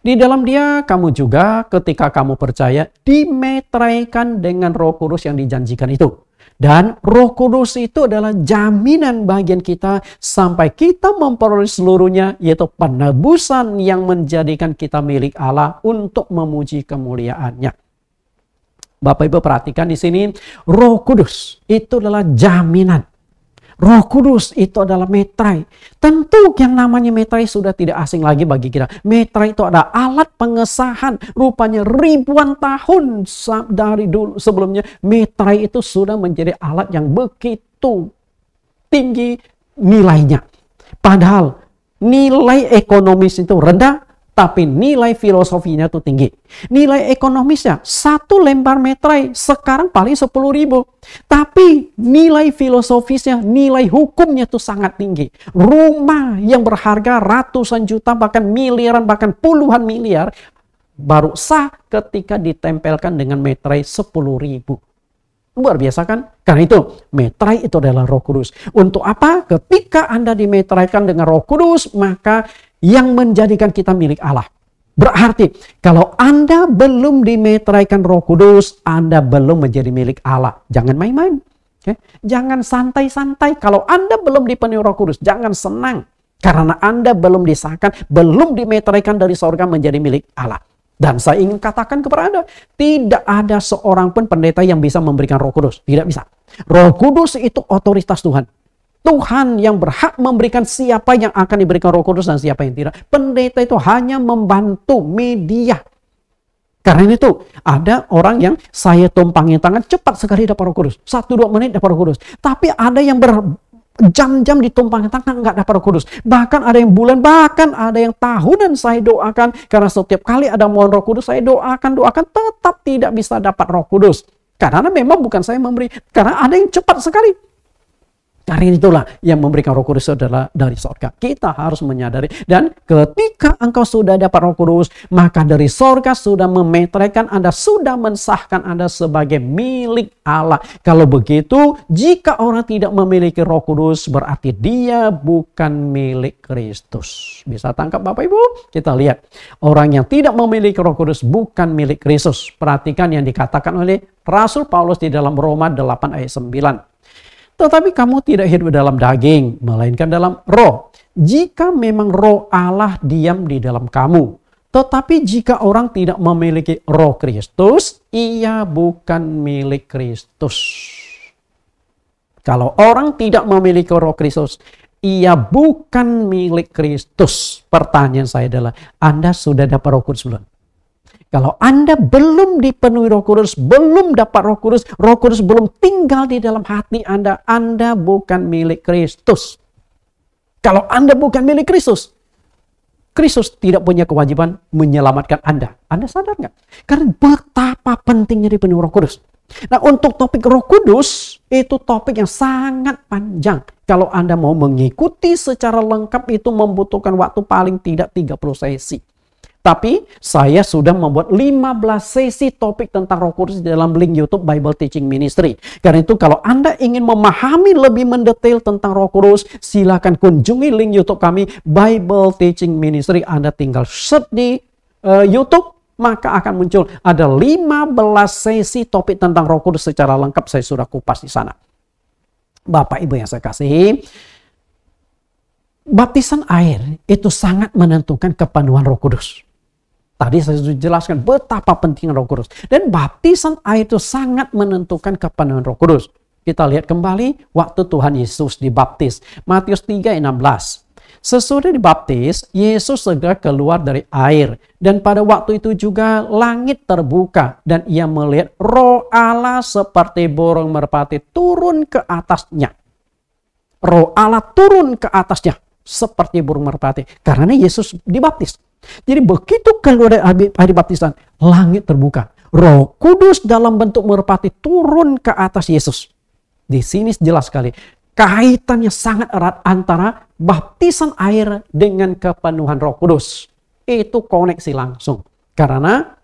Di dalam Dia kamu juga ketika kamu percaya dimeteraikan dengan Roh Kudus yang dijanjikan itu. Dan Roh Kudus itu adalah jaminan bagian kita sampai kita memperoleh seluruhnya, yaitu penebusan yang menjadikan kita milik Allah untuk memuji kemuliaannya. Bapak Ibu perhatikan di sini, Roh Kudus itu adalah jaminan. Roh Kudus itu adalah meterai. Tentu yang namanya meterai sudah tidak asing lagi bagi kita. Meterai itu adalah alat pengesahan. Rupanya ribuan tahun dari dulu sebelumnya, meterai itu sudah menjadi alat yang begitu tinggi nilainya. Padahal nilai ekonomis itu rendah, tapi nilai filosofinya itu tinggi. Nilai ekonomisnya, satu lembar meterai sekarang paling 10.000. Tapi nilai filosofisnya, nilai hukumnya itu sangat tinggi. Rumah yang berharga ratusan juta, bahkan miliaran, bahkan puluhan miliar, baru sah ketika ditempelkan dengan meterai 10.000. Luar biasa kan? Karena itu, meterai itu adalah Roh Kudus. Untuk apa? Ketika Anda dimeteraikan dengan Roh Kudus, maka yang menjadikan kita milik Allah. Berarti, kalau Anda belum dimeteraikan Roh Kudus, Anda belum menjadi milik Allah. Jangan main-main. Okay? Jangan santai-santai. Kalau Anda belum dipenuhi Roh Kudus, jangan senang. Karena Anda belum disahkan, belum dimeteraikan dari sorga menjadi milik Allah. Dan saya ingin katakan kepada Anda, tidak ada seorang pun pendeta yang bisa memberikan Roh Kudus. Tidak bisa. Roh Kudus itu otoritas Tuhan. Tuhan yang berhak memberikan siapa yang akan diberikan Roh Kudus dan siapa yang tidak. Pendeta itu hanya membantu media. Karena itu ada orang yang saya tumpangin tangan cepat sekali dapat Roh Kudus. 1-2 menit dapat Roh Kudus. Tapi ada yang berjam-jam ditumpangin tangan nggak dapat Roh Kudus. Bahkan ada yang bulan, bahkan ada yang tahunan saya doakan. Karena setiap kali ada mohon Roh Kudus saya doakan tetap tidak bisa dapat Roh Kudus. Karena memang bukan saya memberi. Karena ada yang cepat sekali. Karena itulah yang memberikan Roh Kudus adalah dari sorga. Kita harus menyadari. Dan ketika engkau sudah dapat Roh Kudus, maka dari sorga sudah memeteraikan Anda, sudah mensahkan Anda sebagai milik Allah. Kalau begitu, jika orang tidak memiliki Roh Kudus, berarti dia bukan milik Kristus. Bisa tangkap Bapak Ibu? Kita lihat. Orang yang tidak memiliki Roh Kudus bukan milik Kristus. Perhatikan yang dikatakan oleh Rasul Paulus di dalam Roma 8 ayat 9. Tetapi kamu tidak hidup dalam daging, melainkan dalam roh. Jika memang roh Allah diam di dalam kamu. Tetapi jika orang tidak memiliki Roh Kristus, ia bukan milik Kristus. Kalau orang tidak memiliki Roh Kristus, ia bukan milik Kristus. Pertanyaan saya adalah, Anda sudah dapat Roh Kudus belum? Kalau Anda belum dipenuhi Roh Kudus, belum dapat Roh Kudus belum tinggal di dalam hati Anda bukan milik Kristus. Kalau Anda bukan milik Kristus, Kristus tidak punya kewajiban menyelamatkan Anda. Anda sadar nggak? Karena betapa pentingnya dipenuhi Roh Kudus. Nah, untuk topik Roh Kudus, itu topik yang sangat panjang. Kalau Anda mau mengikuti secara lengkap, itu membutuhkan waktu paling tidak 30 sesi. Tapi saya sudah membuat 15 sesi topik tentang Roh Kudus di dalam link YouTube Bible Teaching Ministry. Karena itu kalau Anda ingin memahami lebih mendetail tentang Roh Kudus, silakan kunjungi link YouTube kami Bible Teaching Ministry. Anda tinggal search di YouTube, maka akan muncul ada 15 sesi topik tentang Roh Kudus secara lengkap. Saya sudah kupas di sana. Bapak Ibu yang saya kasihi, baptisan air itu sangat menentukan kepenuhan Roh Kudus. Tadi saya sudah jelaskan betapa pentingnya Roh Kudus. Dan baptisan air itu sangat menentukan kepenuhan Roh Kudus. Kita lihat kembali waktu Tuhan Yesus dibaptis. Matius 3:16. Sesudah dibaptis, Yesus segera keluar dari air. Dan pada waktu itu juga langit terbuka. Dan ia melihat Roh Allah seperti burung merpati turun ke atasnya. Roh Allah turun ke atasnya seperti burung merpati. Karena Yesus dibaptis. Jadi begitu keluar dari air baptisan, langit terbuka. Roh Kudus dalam bentuk merpati turun ke atas Yesus. Di sini jelas sekali. Kaitannya sangat erat antara baptisan air dengan kepenuhan Roh Kudus. Itu koneksi langsung. Karena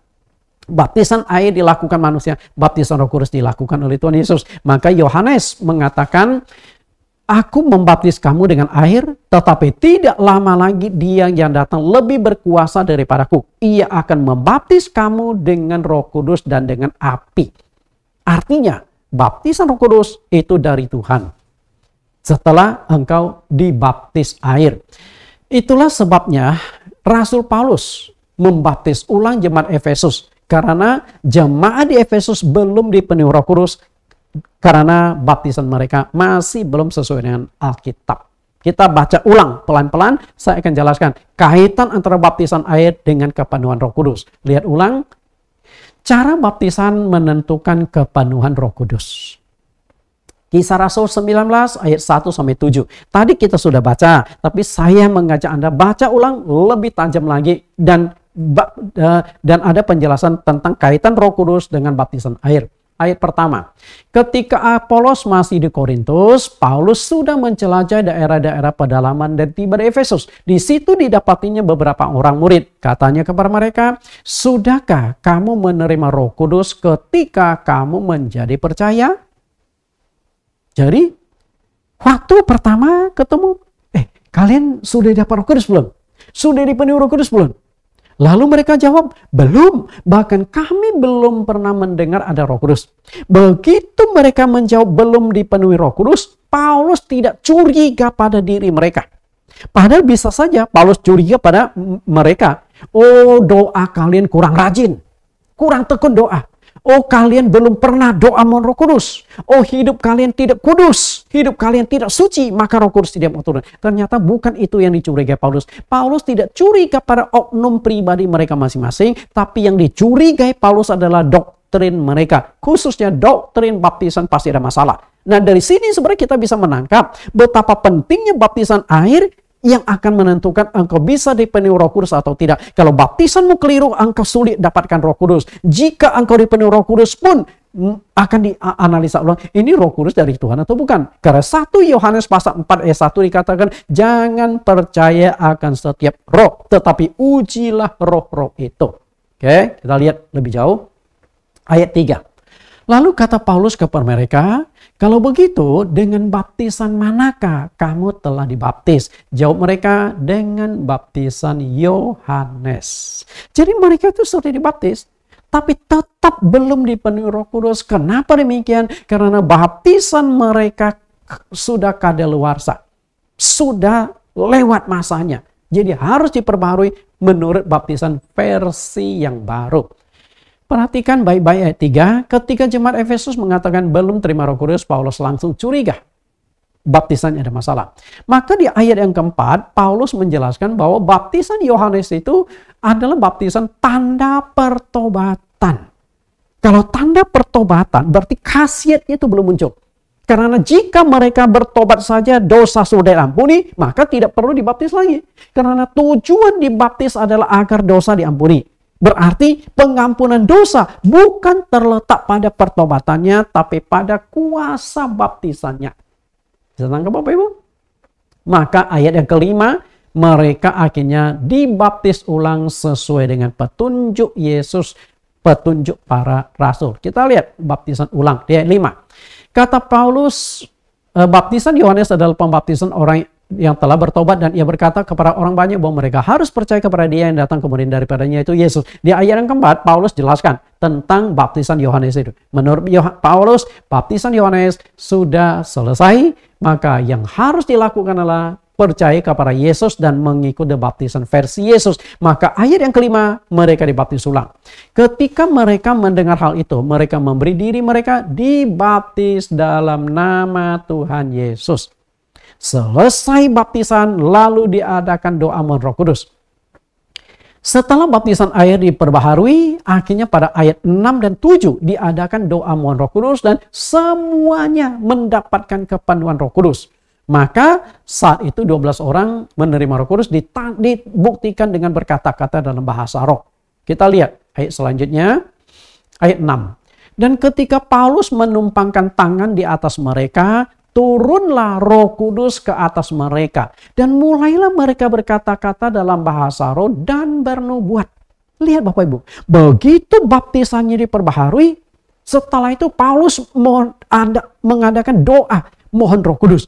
baptisan air dilakukan manusia, baptisan Roh Kudus dilakukan oleh Tuhan Yesus. Maka Yohanes mengatakan, Aku membaptis kamu dengan air, tetapi tidak lama lagi Dia yang datang lebih berkuasa daripadaku. Ia akan membaptis kamu dengan Roh Kudus dan dengan api. Artinya, baptisan Roh Kudus itu dari Tuhan. Setelah engkau dibaptis air. Itulah sebabnya Rasul Paulus membaptis ulang jemaat Efesus. Karena jemaat di Efesus belum dipenuhi Roh Kudus. Karena baptisan mereka masih belum sesuai dengan Alkitab. Kita baca ulang pelan-pelan, saya akan jelaskan kaitan antara baptisan air dengan kepenuhan Roh Kudus. Lihat ulang, cara baptisan menentukan kepenuhan Roh Kudus. Kisah Rasul 19 ayat 1-7. Tadi kita sudah baca, tapi saya mengajak Anda baca ulang lebih tajam lagi dan ada penjelasan tentang kaitan Roh Kudus dengan baptisan air. Ayat pertama, ketika Apolos masih di Korintus, Paulus sudah menjelajah daerah-daerah pedalaman dan tiba di Efesus. Di situ didapatinya beberapa orang murid. Katanya kepada mereka, sudahkah kamu menerima Roh Kudus ketika kamu menjadi percaya? Jadi, waktu pertama ketemu, kalian sudah dapat Roh Kudus belum? Sudah dipenuhi Roh Kudus belum? Lalu mereka jawab, belum. Bahkan kami belum pernah mendengar ada Roh Kudus. Begitu mereka menjawab belum dipenuhi Roh Kudus, Paulus tidak curiga pada diri mereka. Padahal bisa saja Paulus curiga pada mereka. Oh, doa kalian kurang rajin. Kurang tekun doa. Oh, kalian belum pernah doa mohon Roh Kudus. Oh, hidup kalian tidak kudus. Hidup kalian tidak suci, maka Roh Kudus tidak mau turun. Ternyata bukan itu yang dicurigai Paulus. Paulus tidak curiga pada oknum pribadi mereka masing-masing, tapi yang dicurigai Paulus adalah doktrin mereka. Khususnya doktrin baptisan pasti ada masalah. Nah, dari sini sebenarnya kita bisa menangkap betapa pentingnya baptisan air yang akan menentukan engkau bisa dipenuhi Roh Kudus atau tidak. Kalau baptisanmu keliru, engkau sulit dapatkan Roh Kudus. Jika engkau dipenuhi Roh Kudus pun akan dianalisa ulang, ini Roh Kudus dari Tuhan atau bukan. Karena 1 Yohanes pasal 4 ayat 1 dikatakan, jangan percaya akan setiap roh, tetapi ujilah roh-roh itu. Oke, kita lihat lebih jauh. Ayat 3. Lalu kata Paulus kepada mereka, kalau begitu dengan baptisan manakah kamu telah dibaptis? Jawab mereka, dengan baptisan Yohanes. Jadi mereka itu sudah dibaptis, tapi tetap belum dipenuhi Roh Kudus. Kenapa demikian? Karena baptisan mereka sudah kadaluarsa. Sudah lewat masanya. Jadi harus diperbaharui menurut baptisan versi yang baru. Perhatikan baik-baik ayat 3. Ketika jemaat Efesus mengatakan belum terima Roh Kudus, Paulus langsung curiga. Baptisannya ada masalah. Maka di ayat yang keempat, Paulus menjelaskan bahwa baptisan Yohanes itu adalah baptisan tanda pertobatan. Kalau tanda pertobatan, berarti khasiatnya itu belum muncul. Karena jika mereka bertobat saja, dosa sudah diampuni, maka tidak perlu dibaptis lagi. Karena tujuan dibaptis adalah agar dosa diampuni. Berarti pengampunan dosa bukan terletak pada pertobatannya, tapi pada kuasa baptisannya. Bisa tangkap Bapak Ibu? Maka ayat yang kelima, mereka akhirnya dibaptis ulang sesuai dengan petunjuk Yesus, petunjuk para rasul. Kita lihat baptisan ulang di ayat 5. Kata Paulus, baptisan Yohanes adalah pembaptisan orang yang telah bertobat, dan ia berkata kepada orang banyak bahwa mereka harus percaya kepada Dia yang datang kemudian daripadanya, itu Yesus. Di ayat yang keempat, Paulus jelaskan tentang baptisan Yohanes itu. Menurut Paulus, baptisan Yohanes sudah selesai, maka yang harus dilakukan adalah percaya kepada Yesus dan mengikuti baptisan versi Yesus. Maka ayat yang kelima, mereka dibaptis ulang. Ketika mereka mendengar hal itu, mereka memberi diri mereka dibaptis dalam nama Tuhan Yesus. Selesai baptisan, lalu diadakan doa mohon Roh Kudus. Setelah baptisan air diperbaharui, akhirnya pada ayat 6 dan 7 diadakan doa mohon Roh Kudus dan semuanya mendapatkan kepenuhan Roh Kudus. Maka saat itu 12 orang menerima Roh Kudus, dibuktikan dengan berkata-kata dalam bahasa roh. Kita lihat ayat selanjutnya, ayat 6. Dan ketika Paulus menumpangkan tangan di atas mereka, turunlah Roh Kudus ke atas mereka. Dan mulailah mereka berkata-kata dalam bahasa roh dan bernubuat. Lihat Bapak Ibu, begitu baptisannya diperbaharui, setelah itu Paulus mengadakan doa mohon Roh Kudus.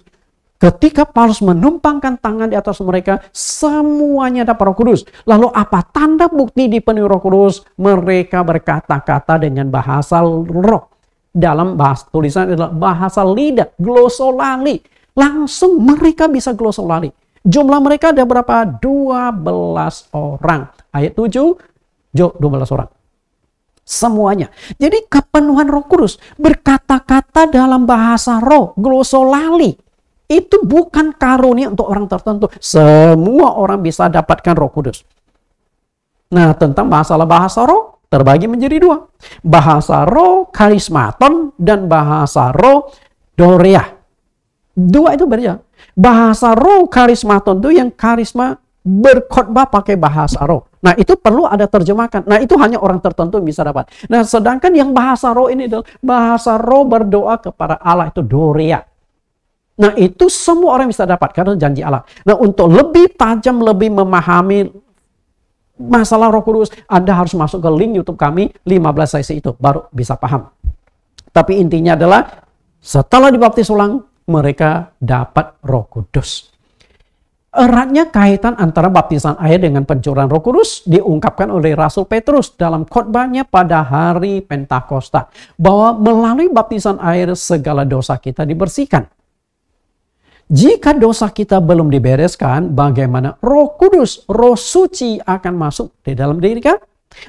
Ketika Paulus menumpangkan tangan di atas mereka, semuanya dapat Roh Kudus. Lalu apa tanda bukti dipenuhi Roh Kudus? Mereka berkata-kata dengan bahasa roh. Dalam bahasa tulisan adalah bahasa lidah, glosolali. Langsung mereka bisa glosolali. Jumlah mereka ada berapa? 12 orang. Ayat 7, 12 orang. Semuanya. Jadi kepenuhan Roh Kudus, berkata-kata dalam bahasa roh, glosolali. Itu bukan karunia untuk orang tertentu. Semua orang bisa dapatkan Roh Kudus. Nah, tentang masalah bahasa roh terbagi menjadi dua. Bahasa roh karismaton dan bahasa roh dorea. Dua itu berbeda. Bahasa roh karismaton itu yang karisma berkhotbah pakai bahasa roh. Nah, itu perlu ada terjemahkan. Nah, itu hanya orang tertentu yang bisa dapat. Nah, sedangkan yang bahasa roh ini adalah bahasa roh berdoa kepada Allah, itu dorea. Nah, itu semua orang bisa dapat karena janji Allah. Nah, untuk lebih tajam, lebih memahami masalah Roh Kudus, Anda harus masuk ke link YouTube kami 15 sesi itu, baru bisa paham. Tapi intinya adalah setelah dibaptis ulang, mereka dapat Roh Kudus. Eratnya kaitan antara baptisan air dengan pencurahan Roh Kudus diungkapkan oleh Rasul Petrus dalam khotbahnya pada hari Pentakosta, bahwa melalui baptisan air segala dosa kita dibersihkan. Jika dosa kita belum dibereskan, bagaimana Roh Kudus, Roh Suci akan masuk di dalam diri kita?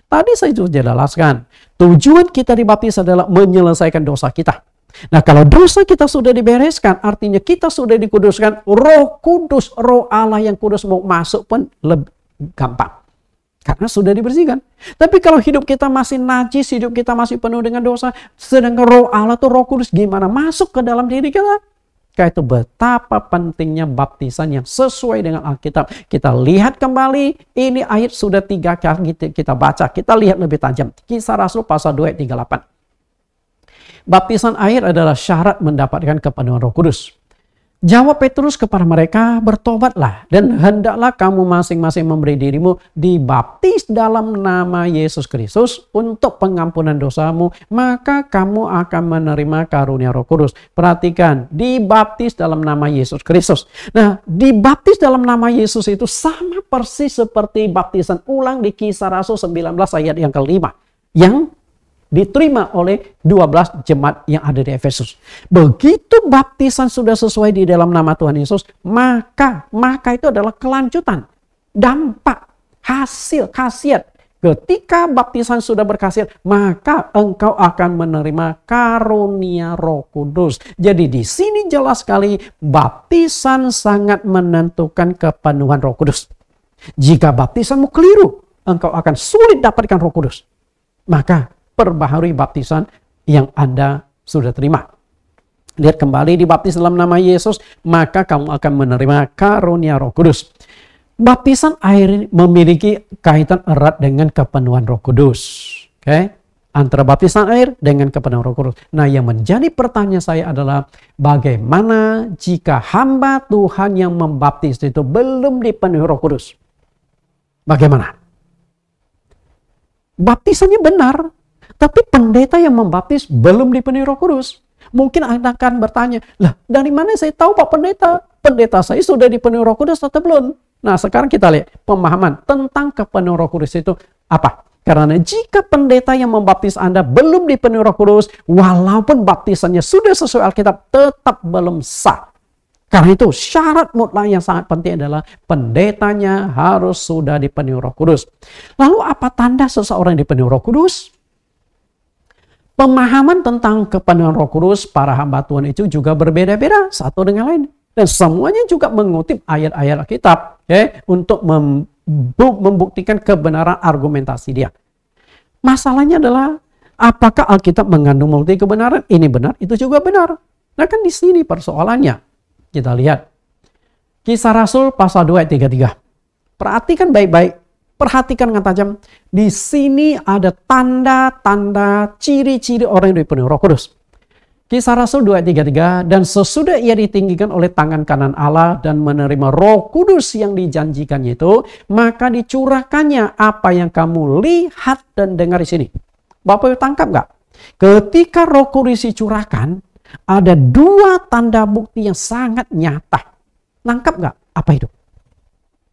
Tadi saya sudah jelaskan, tujuan kita dibaptis adalah menyelesaikan dosa kita. Nah, kalau dosa kita sudah dibereskan, artinya kita sudah dikuduskan. Roh Kudus, Roh Allah yang kudus mau masuk pun lebih gampang. Karena sudah dibersihkan. Tapi kalau hidup kita masih najis, hidup kita masih penuh dengan dosa, sedangkan Roh Allah tuh Roh Kudus gimana masuk ke dalam diri kita? Karena itu betapa pentingnya baptisan yang sesuai dengan Alkitab. Kita lihat kembali, ini ayat sudah 3 kali kita baca. Kita lihat lebih tajam. Kisah Rasul pasal 2 ayat 38. Baptisan air adalah syarat mendapatkan kepenuhan Roh Kudus. Jawab Petrus kepada mereka, bertobatlah dan hendaklah kamu masing-masing memberi dirimu dibaptis dalam nama Yesus Kristus untuk pengampunan dosamu, maka kamu akan menerima karunia Roh Kudus. Perhatikan, dibaptis dalam nama Yesus Kristus. Nah, dibaptis dalam nama Yesus itu sama persis seperti baptisan ulang di Kisah Rasul 19 ayat yang kelima, yang diterima oleh 12 jemaat yang ada di Efesus. Begitu baptisan sudah sesuai di dalam nama Tuhan Yesus, maka itu adalah kelanjutan, dampak, hasil, khasiat. Ketika baptisan sudah berkhasiat, maka engkau akan menerima karunia Roh Kudus. Jadi di sini jelas sekali baptisan sangat menentukan kepenuhan Roh Kudus. Jika baptisanmu keliru, engkau akan sulit dapatkan Roh Kudus. Maka perbaharui baptisan yang Anda sudah terima. Lihat kembali, dibaptis dalam nama Yesus, maka kamu akan menerima karunia Roh Kudus. Baptisan air memiliki kaitan erat dengan kepenuhan Roh Kudus. Oke? Antara baptisan air dengan kepenuhan Roh Kudus. Nah, yang menjadi pertanyaan saya adalah, bagaimana jika hamba Tuhan yang membaptis itu belum dipenuhi Roh Kudus? Bagaimana? Baptisannya benar, tapi pendeta yang membaptis belum dipenuhi Roh Kudus. Mungkin Anda akan bertanya, lah dari mana saya tahu Pak Pendeta? Pendeta saya sudah dipenuhi Roh Kudus atau belum? Nah, sekarang kita lihat pemahaman tentang kepenuhan Roh Kudus itu apa? Karena jika pendeta yang membaptis Anda belum dipenuhi Roh Kudus, walaupun baptisannya sudah sesuai Alkitab, tetap belum sah. Karena itu syarat mutlak yang sangat penting adalah pendetanya harus sudah dipenuhi Roh Kudus. Lalu apa tanda seseorang dipenuhi Roh Kudus? Pemahaman tentang kepenuhan Roh Kudus para hamba Tuhan itu juga berbeda-beda satu dengan lain. Dan semuanya juga mengutip ayat-ayat Alkitab untuk membuktikan kebenaran argumentasi dia. Masalahnya adalah, apakah Alkitab mengandung multi kebenaran? Ini benar, itu juga benar. Nah, kan di sini persoalannya. Kita lihat. Kisah Rasul pasal 2 ayat 33. Perhatikan baik-baik. Perhatikan dengan tajam. Di sini ada tanda-tanda ciri-ciri orang yang dipenuhi Roh Kudus. Kisah Rasul 2 ayat 33. Dan sesudah ia ditinggikan oleh tangan kanan Allah dan menerima Roh Kudus yang dijanjikannya itu, maka dicurahkannya apa yang kamu lihat dan dengar di sini. Bapak tangkap nggak? Ketika Roh Kudus dicurahkan, Ada dua tanda bukti yang sangat nyata. Nangkap nggak? Apa itu?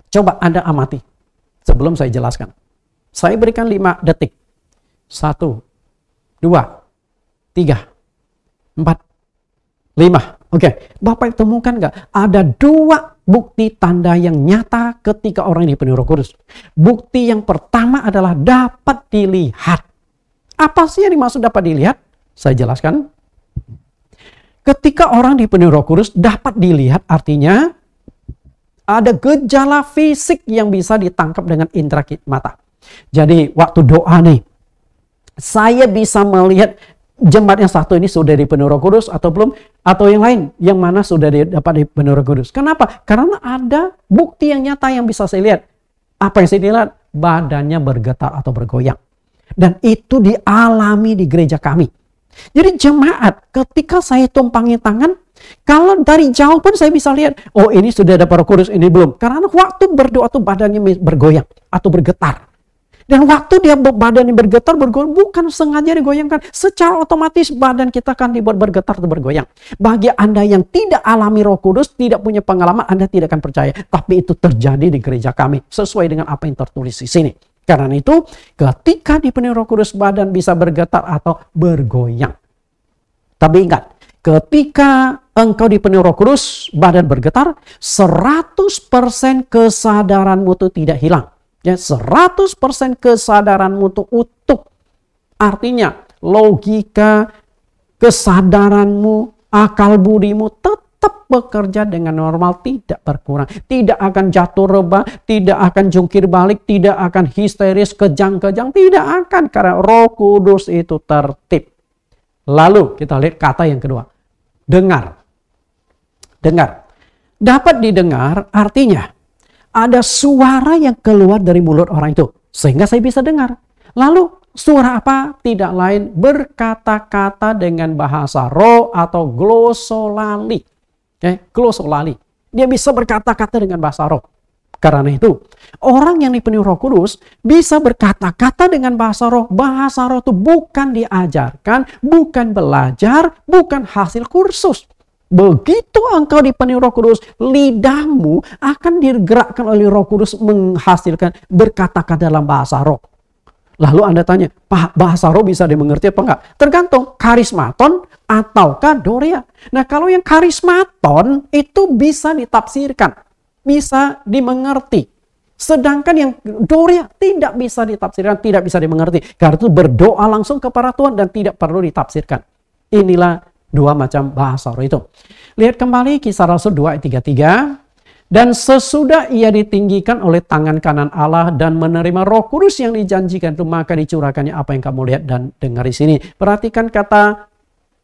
Coba Anda amati sebelum saya jelaskan. Saya berikan 5 detik. 1, 2, 3, 4, 5. Oke, Bapak temukan nggak? Ada dua bukti tanda yang nyata ketika orang ini dipenuhi Roh Kudus. Bukti yang pertama adalah dapat dilihat. Apa sih yang dimaksud dapat dilihat? Saya jelaskan. Ketika orang dipenuhi Roh Kudus dapat dilihat artinya ada gejala fisik yang bisa ditangkap dengan indera mata. Jadi waktu doa nih, saya bisa melihat jemaat yang satu ini sudah dipenuhi Roh Kudus atau belum, atau yang lain yang mana sudah dapat dipenuhi Roh Kudus. Kenapa? Karena ada bukti yang nyata yang bisa saya lihat. Apa yang saya lihat? Badannya bergetar atau bergoyang. Dan itu dialami di gereja kami. Jadi jemaat, ketika saya tumpangi tangan, kalau dari jauh pun saya bisa lihat, oh ini sudah dapat Roh Kudus, ini belum. Karena waktu berdoa tuh badannya bergoyang atau bergetar. Dan waktu dia badannya bergetar, bergoyang, bukan sengaja digoyangkan. Secara otomatis badan kita akan dibuat bergetar atau bergoyang. Bagi Anda yang tidak alami Roh Kudus, tidak punya pengalaman, Anda tidak akan percaya. Tapi itu terjadi di gereja kami, sesuai dengan apa yang tertulis di sini. Karena itu, ketika dipenuhi Roh Kudus, badan bisa bergetar atau bergoyang. Tapi ingat, ketika engkau dipenuhi Roh Kudus, badan bergetar, 100% kesadaranmu itu tidak hilang. Ya, 100% kesadaranmu itu utuh. Artinya, logika, kesadaranmu, akal budimu tetap bekerja dengan normal, tidak berkurang. Tidak akan jatuh rebah, tidak akan jungkir balik, tidak akan histeris, kejang-kejang. Tidak akan, karena Roh Kudus itu tertib. Lalu kita lihat kata yang kedua. Dengar. Dengar. Dapat didengar artinya ada suara yang keluar dari mulut orang itu. Sehingga saya bisa dengar. Lalu suara apa? Tidak lain berkata-kata dengan bahasa roh atau glosolali. Glosolali. Dia bisa berkata-kata dengan bahasa roh. Karena itu, orang yang dipenuhi Roh Kudus bisa berkata-kata dengan bahasa roh. Bahasa roh itu bukan diajarkan, bukan belajar, bukan hasil kursus. Begitu engkau dipenuhi Roh Kudus, lidahmu akan digerakkan oleh Roh Kudus menghasilkan berkata-kata dalam bahasa roh. Lalu Anda tanya, Pak, bahasa roh bisa dimengerti apa enggak? Tergantung karismaton ataukah dorea. Nah, kalau yang karismaton itu bisa ditafsirkan, bisa dimengerti. Sedangkan yang dorea tidak bisa ditafsirkan, tidak bisa dimengerti. Karena itu berdoa langsung kepada Tuhan dan tidak perlu ditafsirkan. Inilah dua macam bahasa roh itu. Lihat kembali Kisah Rasul 2 ayat 33. Dan sesudah ia ditinggikan oleh tangan kanan Allah dan menerima Roh Kudus yang dijanjikan itu, maka dicurahkannya apa yang kamu lihat dan dengar di sini. Perhatikan kata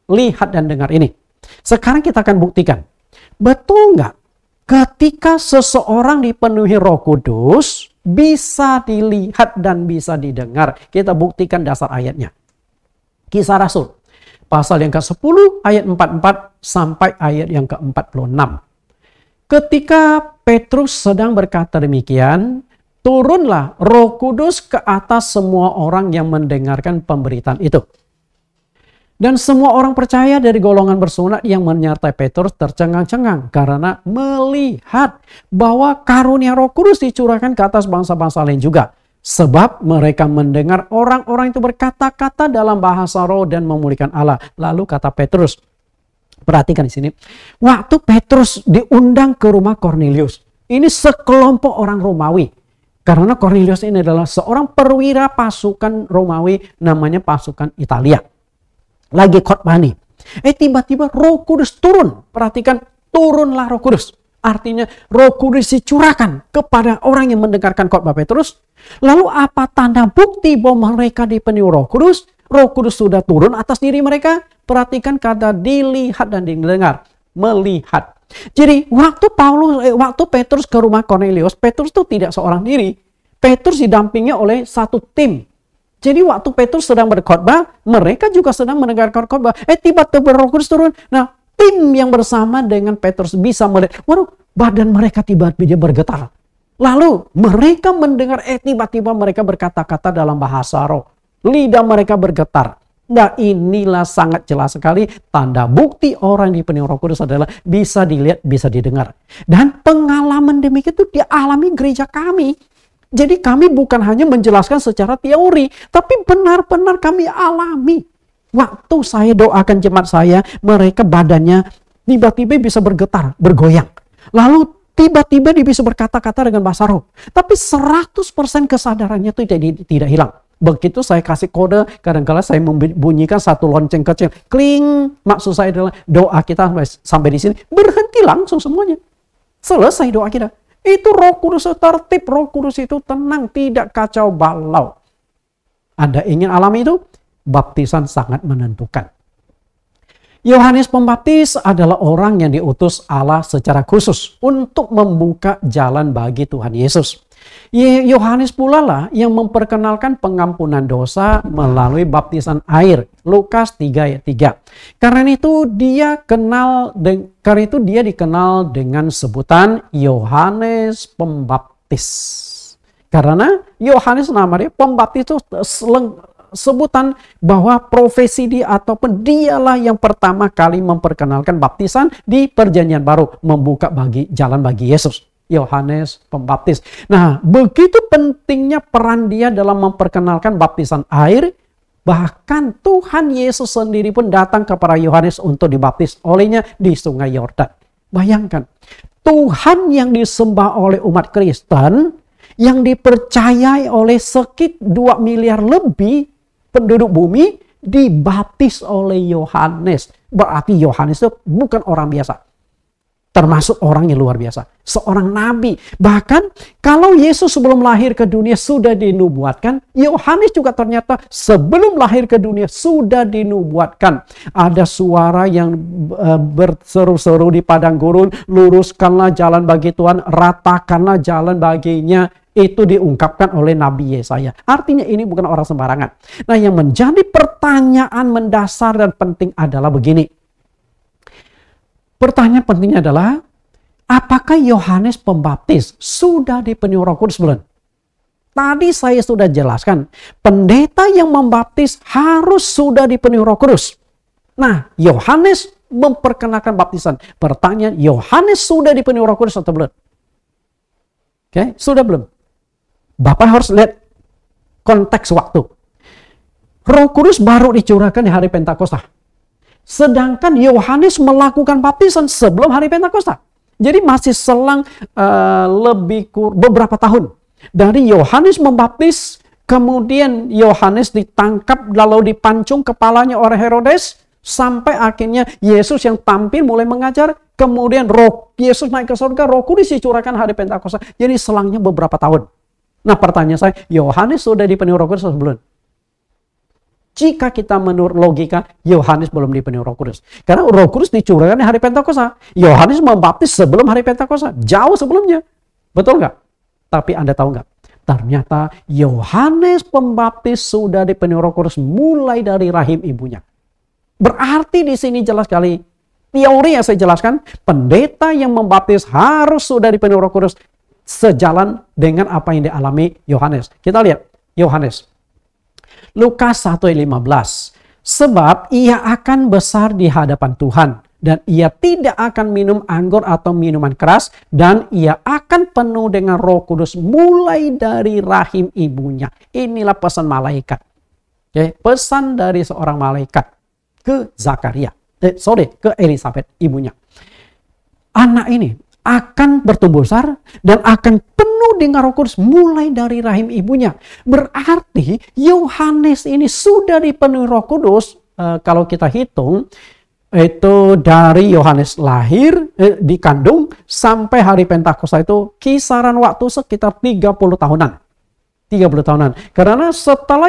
lihat dan dengar ini. Sekarang kita akan buktikan. Betul nggak? Ketika seseorang dipenuhi Roh Kudus, bisa dilihat dan bisa didengar. Kita buktikan dasar ayatnya. Kisah Rasul, pasal yang ke-10, ayat 44 sampai ayat yang ke-46. Ketika Petrus sedang berkata demikian, turunlah Roh Kudus ke atas semua orang yang mendengarkan pemberitaan itu. Dan semua orang percaya dari golongan bersunat yang menyertai Petrus tercengang-cengang karena melihat bahwa karunia Roh Kudus dicurahkan ke atas bangsa-bangsa lain juga. Sebab mereka mendengar orang-orang itu berkata-kata dalam bahasa roh dan memulihkan Allah. Lalu kata Petrus, perhatikan di sini, waktu Petrus diundang ke rumah Kornelius, ini sekelompok orang Romawi. Karena Kornelius ini adalah seorang perwira pasukan Romawi, namanya pasukan Italia. Lagi khotbah nih. Tiba-tiba Roh Kudus turun. Perhatikan, turunlah Roh Kudus. Artinya Roh Kudus dicurahkan kepada orang yang mendengarkan khotbah Petrus. Lalu apa tanda bukti bahwa mereka dipenuhi Roh Kudus? Roh Kudus sudah turun atas diri mereka. Perhatikan kata dilihat dan didengar. Melihat. Jadi waktu Petrus ke rumah Kornelius, Petrus itu tidak seorang diri. Petrus didampingi oleh satu tim. Jadi waktu Petrus sedang berkhotbah, mereka juga sedang mendengarkan khotbah. Tiba-tiba Roh Kudus turun. Nah, tim yang bersama dengan Petrus bisa melihat, waduh, badan mereka tiba-tiba bergetar. Lalu mereka mendengar, tiba-tiba mereka berkata-kata dalam bahasa roh. Lidah mereka bergetar. Nah, inilah sangat jelas sekali tanda bukti orang dipenuhi Roh Kudus adalah bisa dilihat, bisa didengar. Dan pengalaman demikian itu dialami gereja kami. Jadi kami bukan hanya menjelaskan secara teori, tapi benar-benar kami alami. Waktu saya doakan jemaat saya, mereka badannya tiba-tiba bisa bergetar, bergoyang. Lalu tiba-tiba dia bisa berkata-kata dengan bahasa roh. Tapi 100% kesadarannya itu tidak hilang. Begitu saya kasih kode, kadang-kala saya membunyikan satu lonceng kecil. Kling, maksud saya adalah doa kita sampai di sini. Berhenti langsung semuanya. Selesai doa kita. Itu Roh Kudus tertib, Roh Kudus itu tenang, tidak kacau balau. Anda ingin alami itu? Baptisan sangat menentukan. Yohanes Pembaptis adalah orang yang diutus Allah secara khusus untuk membuka jalan bagi Tuhan Yesus. Yohanes pula lah yang memperkenalkan pengampunan dosa melalui baptisan air. Lukas 3 ayat 3. Karena itu dia dikenal dengan sebutan Yohanes Pembaptis. Karena Yohanes namanya Pembaptis itu sebutan bahwa profesi dia ataupun dialah yang pertama kali memperkenalkan baptisan di Perjanjian Baru, membuka jalan bagi Yesus. Yohanes Pembaptis. Nah, begitu pentingnya peran dia dalam memperkenalkan baptisan air, bahkan Tuhan Yesus sendiri pun datang kepada Yohanes untuk dibaptis olehnya di Sungai Yordan. Bayangkan, Tuhan yang disembah oleh umat Kristen, yang dipercayai oleh sekitar 2 miliar lebih penduduk bumi, dibaptis oleh Yohanes. Berarti Yohanes itu bukan orang biasa. Termasuk orang yang luar biasa. Seorang nabi. Bahkan kalau Yesus sebelum lahir ke dunia sudah dinubuatkan, Yohanes juga ternyata sebelum lahir ke dunia sudah dinubuatkan. Ada suara yang berseru-seru di padang gurun, luruskanlah jalan bagi Tuhan, ratakanlah jalan baginya. Itu diungkapkan oleh Nabi Yesaya. Artinya ini bukan orang sembarangan. Nah, yang menjadi pertanyaan mendasar dan penting adalah begini. Pertanyaan pentingnya adalah, apakah Yohanes Pembaptis sudah dipenuhi Roh Kudus belum? Tadi saya sudah jelaskan, pendeta yang membaptis harus sudah dipenuhi Roh Kudus. Nah, Yohanes memperkenalkan baptisan. Pertanyaan, Yohanes sudah dipenuhi Roh Kudus atau belum? Oke, sudah belum? Bapak harus lihat konteks waktu. Roh Kudus baru dicurahkan di hari Pentakosta. Sedangkan Yohanes melakukan baptisan sebelum hari Pentakosta. Jadi masih selang beberapa tahun. Dari Yohanes membaptis, kemudian Yohanes ditangkap lalu dipancung kepalanya oleh Herodes, sampai akhirnya Yesus yang tampil mulai mengajar, kemudian Yesus naik ke surga, Roh Kudus dicurahkan hari Pentakosta. Jadi selangnya beberapa tahun. Nah, pertanyaan saya, Yohanes sudah dipenuhi Roh Kudus atau belum? Jika kita menurut logika, Yohanes belum dipenuhi Roh Kudus. Karena Roh Kudus dicurahkan di hari Pentakosta. Yohanes membaptis sebelum hari Pentakosta. Jauh sebelumnya. Betul nggak? Tapi Anda tahu nggak? Ternyata Yohanes Pembaptis sudah dipenuhi Roh Kudus mulai dari rahim ibunya. Berarti di sini jelas sekali. Teori yang saya jelaskan, pendeta yang membaptis harus sudah dipenuhi Roh Kudus. Sejalan dengan apa yang dialami Yohanes. Kita lihat Yohanes. Lukas 1:15. Sebab ia akan besar di hadapan Tuhan, dan ia tidak akan minum anggur atau minuman keras, dan ia akan penuh dengan Roh Kudus mulai dari rahim ibunya. Inilah pesan malaikat. Okay? Pesan dari seorang malaikat ke Zakaria. Ke Elisabeth, ibunya. Anak ini akan bertumbuh besar dan akan penuh dengan Roh Kudus mulai dari rahim ibunya. Berarti Yohanes ini sudah dipenuhi Roh Kudus. Kalau kita hitung itu dari Yohanes lahir, dikandung sampai hari Pentakosta itu kisaran waktu sekitar 30 tahunan. 30 tahunan. Karena setelah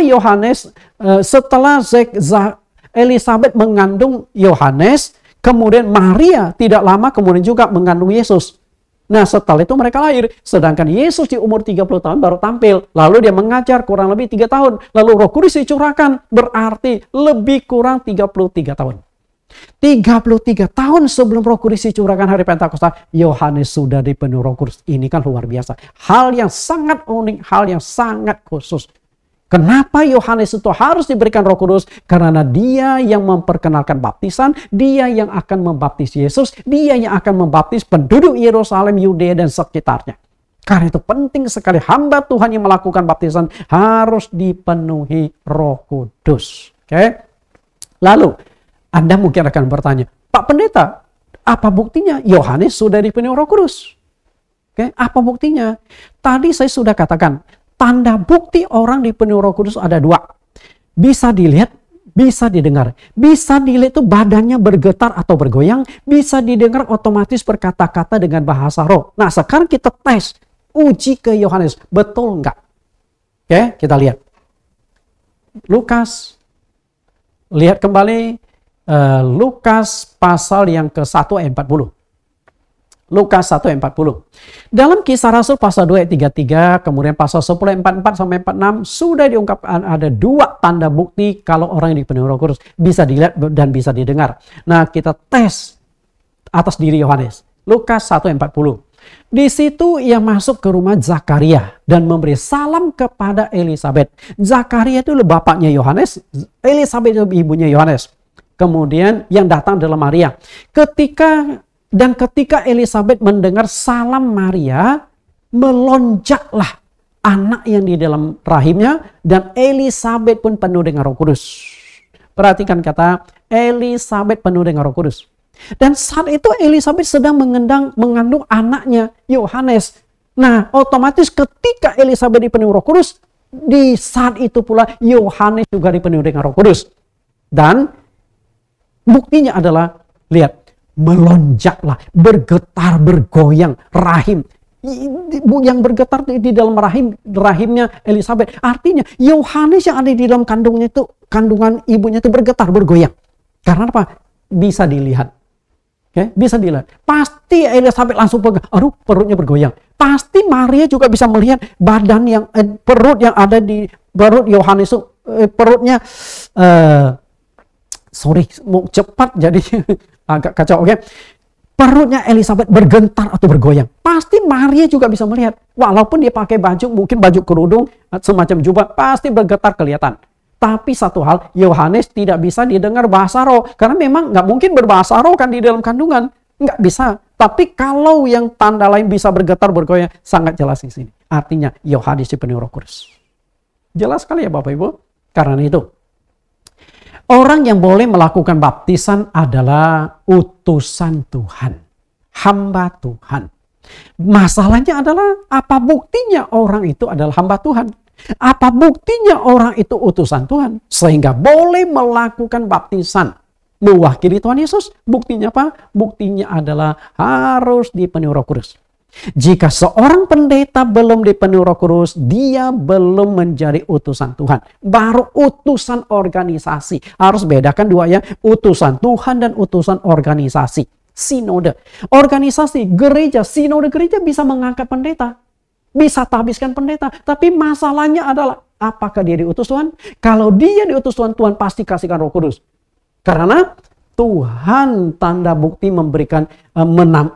Elisabeth mengandung Yohanes, kemudian Maria tidak lama kemudian juga mengandung Yesus. Nah, setelah itu mereka lahir. Sedangkan Yesus di umur 30 tahun baru tampil. Lalu dia mengajar kurang lebih 3 tahun. Lalu Roh Kudus dicurahkan. Berarti lebih kurang 33 tahun. 33 tahun sebelum Roh Kudus dicurahkan hari Pentakosta, Yohanes sudah dipenuhi Roh Kudus. Ini kan luar biasa. Hal yang sangat unik, hal yang sangat khusus. Kenapa Yohanes itu harus diberikan Roh Kudus? Karena dia yang memperkenalkan baptisan, dia yang akan membaptis Yesus, dia yang akan membaptis penduduk Yerusalem, Yudea dan sekitarnya. Karena itu penting sekali hamba Tuhan yang melakukan baptisan harus dipenuhi Roh Kudus. Oke? Lalu Anda mungkin akan bertanya, Pak Pendeta, apa buktinya Yohanes sudah dipenuhi Roh Kudus? Oke, apa buktinya? Tadi saya sudah katakan, tanda bukti orang dipenuhi Roh Kudus ada dua. Bisa dilihat, bisa didengar. Bisa dilihat itu badannya bergetar atau bergoyang. Bisa didengar otomatis berkata-kata dengan bahasa roh. Nah sekarang kita tes, uji ke Yohanes. Betul enggak? Oke, kita lihat. Lukas. Lihat kembali. Lukas pasal yang ke-1 ayat 40. Lukas 1 ayat 40. Dalam Kisah Rasul pasal 2 ayat 33, kemudian pasal 10 ayat 44 sampai 46 sudah diungkapkan ada dua tanda bukti kalau orang yang dipenuhi Roh Kudus, bisa dilihat dan bisa didengar. Nah, kita tes atas diri Yohanes. Lukas 1 ayat 40. Di situ ia masuk ke rumah Zakaria dan memberi salam kepada Elisabet. Zakaria itu bapaknya Yohanes, Elisabet itu ibunya Yohanes. Kemudian yang datang adalah Maria. Ketika Elisabet mendengar salam Maria, melonjaklah anak yang di dalam rahimnya, dan Elisabet pun penuh dengan Roh Kudus. Perhatikan kata Elisabet penuh dengan Roh Kudus. Dan saat itu Elisabet sedang mengandung anaknya Yohanes. Nah, otomatis ketika Elisabet dipenuhi Roh Kudus, di saat itu pula Yohanes juga dipenuhi dengan Roh Kudus. Dan buktinya adalah, lihat, melonjaklah, bergetar, bergoyang rahim. Yang bergetar di dalam rahimnya Elisabet. Artinya Yohanes yang ada di dalam kandungan ibunya itu bergetar, bergoyang. Karena apa? Bisa dilihat. Okay? Bisa dilihat. Pasti Elisabet langsung pegang, aduh perutnya bergoyang. Pasti Maria juga bisa melihat badan yang perut yang ada di perut Yohanes itu perutnya mau cepat jadi agak kacau, oke? Perutnya Elisabet bergentar atau bergoyang. Pasti Maria juga bisa melihat. Walaupun dia pakai baju, mungkin baju kerudung, semacam jubah, pasti bergetar kelihatan. Tapi satu hal, Yohanes tidak bisa didengar bahasa roh. Karena memang nggak mungkin berbahasa roh kan di dalam kandungan. Nggak bisa. Tapi kalau yang tanda lain bisa bergetar, bergoyang, sangat jelas di sini. Artinya Yohanes dipenuhi Roh Kudus. Jelas sekali ya Bapak Ibu. Karena itu, orang yang boleh melakukan baptisan adalah utusan Tuhan, hamba Tuhan. Masalahnya adalah apa buktinya orang itu adalah hamba Tuhan? Apa buktinya orang itu utusan Tuhan? Sehingga boleh melakukan baptisan mewakili Tuhan Yesus. Buktinya apa? Buktinya adalah harus dipenuhi Roh Kudus. Jika seorang pendeta belum dipenuhi Roh Kudus, dia belum menjadi utusan Tuhan. Baru utusan organisasi. Harus bedakan dua ya, utusan Tuhan dan utusan organisasi. Sinode. Organisasi, gereja, sinode gereja bisa mengangkat pendeta. Bisa tabiskan pendeta. Tapi masalahnya adalah, apakah dia diutus Tuhan? Kalau dia diutus Tuhan, Tuhan pasti kasihkan Roh Kudus. Karena Tuhan tanda bukti memberikan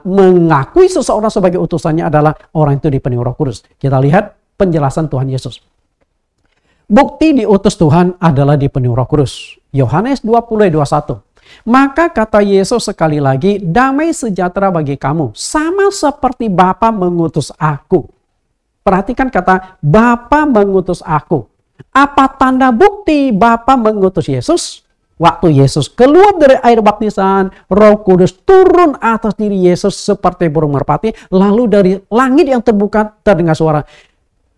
mengakui seseorang sebagai utusannya adalah orang itu dipenuhi Roh Kudus. Kita lihat penjelasan Tuhan Yesus. Bukti diutus Tuhan adalah dipenuhi Roh Kudus. Yohanes 20:21. Maka kata Yesus sekali lagi, damai sejahtera bagi kamu, sama seperti Bapa mengutus aku. Perhatikan kata Bapa mengutus aku. Apa tanda bukti Bapa mengutus Yesus? Waktu Yesus keluar dari air baptisan, Roh Kudus turun atas diri Yesus seperti burung merpati. Lalu dari langit yang terbuka terdengar suara,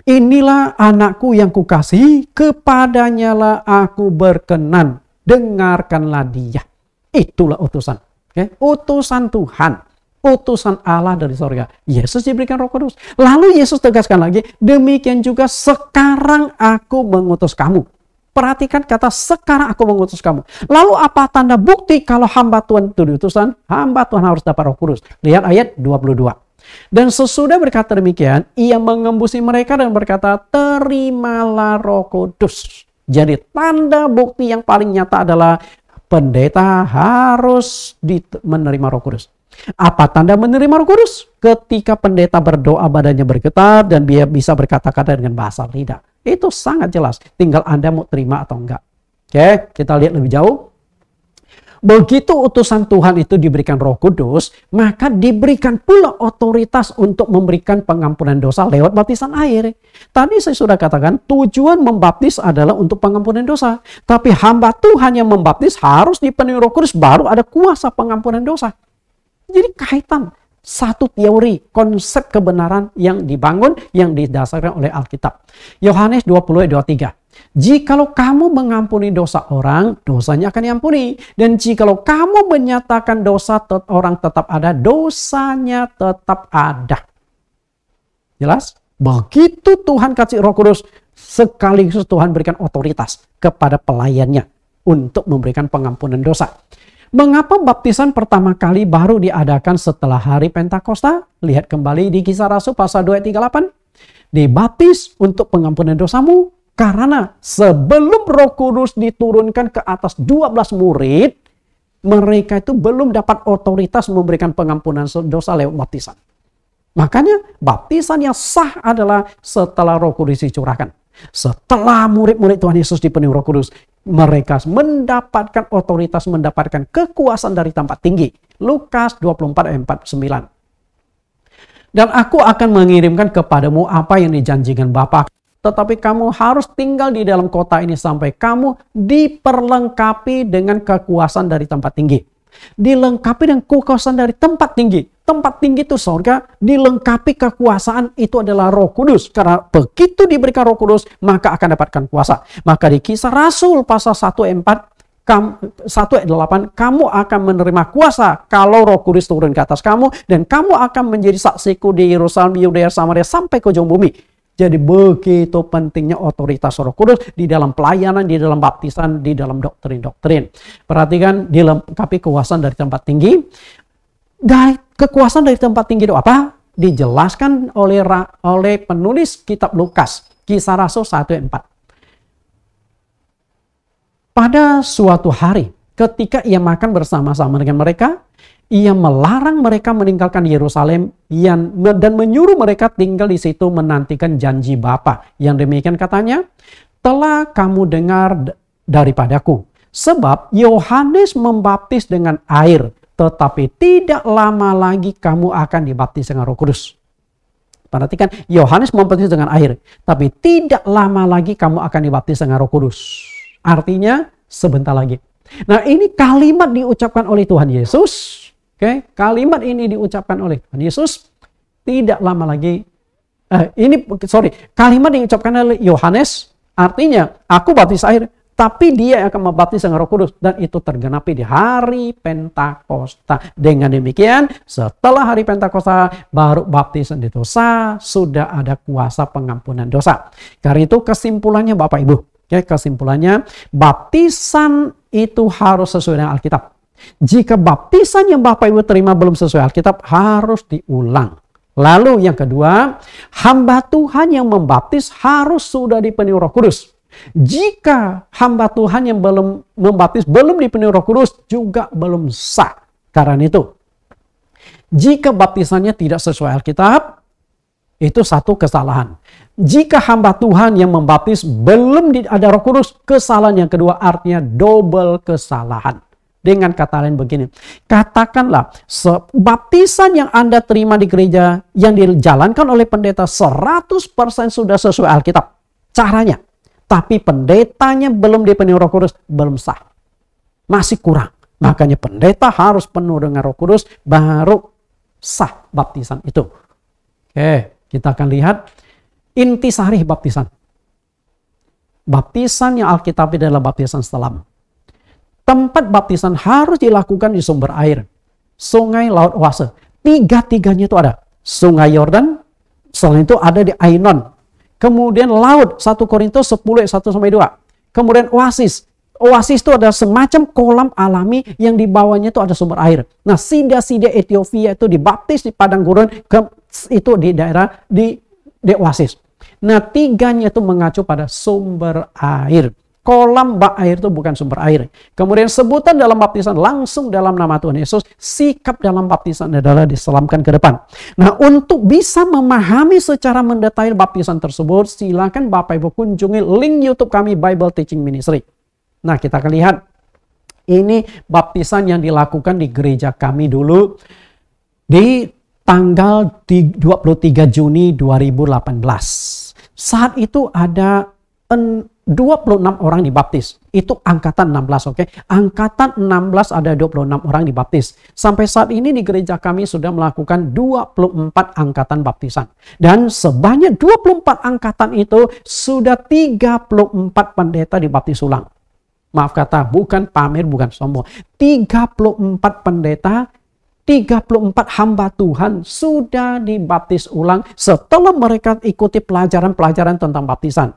inilah anakku yang kukasihi, kepadanya lah aku berkenan, dengarkanlah dia. Itulah utusan. Okay? Utusan Tuhan. Utusan Allah dari sorga. Yesus diberikan Roh Kudus. Lalu Yesus tegaskan lagi, demikian juga sekarang aku mengutus kamu. Perhatikan kata sekarang aku mengutus kamu. Lalu apa tanda bukti kalau hamba Tuhan itu diutusan? Hamba Tuhan harus dapat Roh Kudus. Lihat ayat 22. Dan sesudah berkata demikian, ia mengembusi mereka dan berkata, terimalah Roh Kudus. Jadi tanda bukti yang paling nyata adalah pendeta harus menerima Roh Kudus. Apa tanda menerima Roh Kudus? Ketika pendeta berdoa badannya bergetar dan dia bisa berkata-kata dengan bahasa lidah. Itu sangat jelas. Tinggal Anda mau terima atau enggak. Oke, kita lihat lebih jauh. Begitu utusan Tuhan itu diberikan Roh Kudus, maka diberikan pula otoritas untuk memberikan pengampunan dosa lewat baptisan air. Tadi saya sudah katakan tujuan membaptis adalah untuk pengampunan dosa. Tapi hamba Tuhan yang membaptis harus dipenuhi Roh Kudus baru ada kuasa pengampunan dosa. Jadi kaitan satu teori, konsep kebenaran yang dibangun, yang didasarkan oleh Alkitab. Yohanes 20:23. Jikalau kamu mengampuni dosa orang, dosanya akan diampuni. Dan jikalau kamu menyatakan dosa orang tetap ada, dosanya tetap ada. Jelas? Begitu Tuhan kasih Roh Kudus, sekaligus Tuhan berikan otoritas kepada pelayannya untuk memberikan pengampunan dosa. Mengapa baptisan pertama kali baru diadakan setelah hari Pentakosta? Lihat kembali di Kisah Rasul pasal 2 ayat 38. Dibaptis untuk pengampunan dosamu. Karena sebelum Roh Kudus diturunkan ke atas 12 murid, mereka itu belum dapat otoritas memberikan pengampunan dosa lewat baptisan. Makanya baptisan yang sah adalah setelah Roh Kudus dicurahkan. Setelah murid-murid Tuhan Yesus dipenuhi Roh Kudus, mereka mendapatkan otoritas, mendapatkan kekuasaan dari tempat tinggi. Lukas 24 ayat 49. Dan aku akan mengirimkan kepadamu apa yang dijanjikan Bapa. Tetapi kamu harus tinggal di dalam kota ini sampai kamu diperlengkapi dengan kekuasaan dari tempat tinggi. Dilengkapi dengan kekuasaan dari tempat tinggi. Tempat tinggi itu surga, dilengkapi kekuasaan itu adalah Roh Kudus. Karena begitu diberikan Roh Kudus, maka akan dapatkan kuasa. Maka di Kisah Rasul pasal 1 ayat 8, kamu akan menerima kuasa kalau Roh Kudus turun ke atas kamu. Dan kamu akan menjadi saksiku di Yerusalem, Yudea, Samaria, sampai ke ujung bumi. Jadi begitu pentingnya otoritas Roh Kudus di dalam pelayanan, di dalam baptisan, di dalam doktrin-doktrin. Perhatikan, dilengkapi kekuasaan dari tempat tinggi. Dari kekuasaan dari tempat tinggi itu apa? Dijelaskan oleh penulis kitab Lukas, Kisah Rasul 1 ayat 4. Pada suatu hari, ketika ia makan bersama-sama dengan mereka, ia melarang mereka meninggalkan Yerusalem dan menyuruh mereka tinggal di situ menantikan janji Bapa. Yang demikian katanya, telah kamu dengar daripadaku. Sebab Yohanes membaptis dengan air, tetapi tidak lama lagi kamu akan dibaptis dengan Roh Kudus. Perhatikan, Yohanes membaptis dengan air, tapi tidak lama lagi kamu akan dibaptis dengan Roh Kudus. Artinya sebentar lagi. Nah, ini kalimat diucapkan oleh Tuhan Yesus. Kalimat ini diucapkan oleh Tuhan Yesus tidak lama lagi. Kalimat diucapkan oleh Yohanes, artinya aku baptis air, tapi dia akan membaptis dengan Roh Kudus, dan itu tergenapi di hari Pentakosta. Dengan demikian, setelah hari Pentakosta baru baptisan dosa, sudah ada kuasa pengampunan dosa. Karena itu kesimpulannya Bapak Ibu, kesimpulannya baptisan itu harus sesuai dengan Alkitab. Jika baptisan yang Bapak Ibu terima belum sesuai Alkitab, harus diulang. Lalu yang kedua, hamba Tuhan yang membaptis harus sudah dipenuhi Roh Kudus. Jika hamba Tuhan yang belum membaptis belum dipenuhi Roh Kudus, juga belum sah. Karena itu, jika baptisannya tidak sesuai Alkitab, itu satu kesalahan. Jika hamba Tuhan yang membaptis belum ada Roh Kudus, kesalahan yang kedua artinya double kesalahan. Dengan kata lain begini, katakanlah baptisan yang Anda terima di gereja yang dijalankan oleh pendeta 100% sudah sesuai Alkitab caranya, tapi pendetanya belum dipenuhi Roh Kudus, belum sah, masih kurang. Makanya pendeta harus penuh dengan Roh Kudus baru sah baptisan itu. Oke, kita akan lihat intisari baptisan. Baptisan yang Alkitab adalah baptisan selam. Tempat baptisan harus dilakukan di sumber air, sungai, laut, oase. Tiga-tiganya itu ada. Sungai Yordan, selain itu ada di Ainon. Kemudian laut, 1 Korintus 10 ayat 1-2. Kemudian oasis. Oasis itu ada semacam kolam alami yang di bawahnya itu ada sumber air. Nah, sida-sida Ethiopia itu dibaptis di padang gurun, itu di daerah di oasis. Nah, tiganya itu mengacu pada sumber air. Kolam bak air itu bukan sumber air. Kemudian sebutan dalam baptisan langsung dalam nama Tuhan Yesus. Sikap dalam baptisan adalah diselamkan ke depan. Nah, untuk bisa memahami secara mendetail baptisan tersebut, silakan Bapak Ibu kunjungi link YouTube kami Bible Teaching Ministry. Nah, kita akan lihat ini baptisan yang dilakukan di gereja kami dulu di tanggal 23 Juni 2018. Saat itu ada 26 orang dibaptis. Itu angkatan 16, oke? Angkatan 16 ada 26 orang dibaptis. Sampai saat ini di gereja kami sudah melakukan 24 angkatan baptisan. Dan sebanyak 24 angkatan itu sudah 34 pendeta dibaptis ulang. Maaf kata, bukan pamer, bukan sombong. 34 pendeta, 34 hamba Tuhan sudah dibaptis ulang setelah mereka ikuti pelajaran-pelajaran tentang baptisan.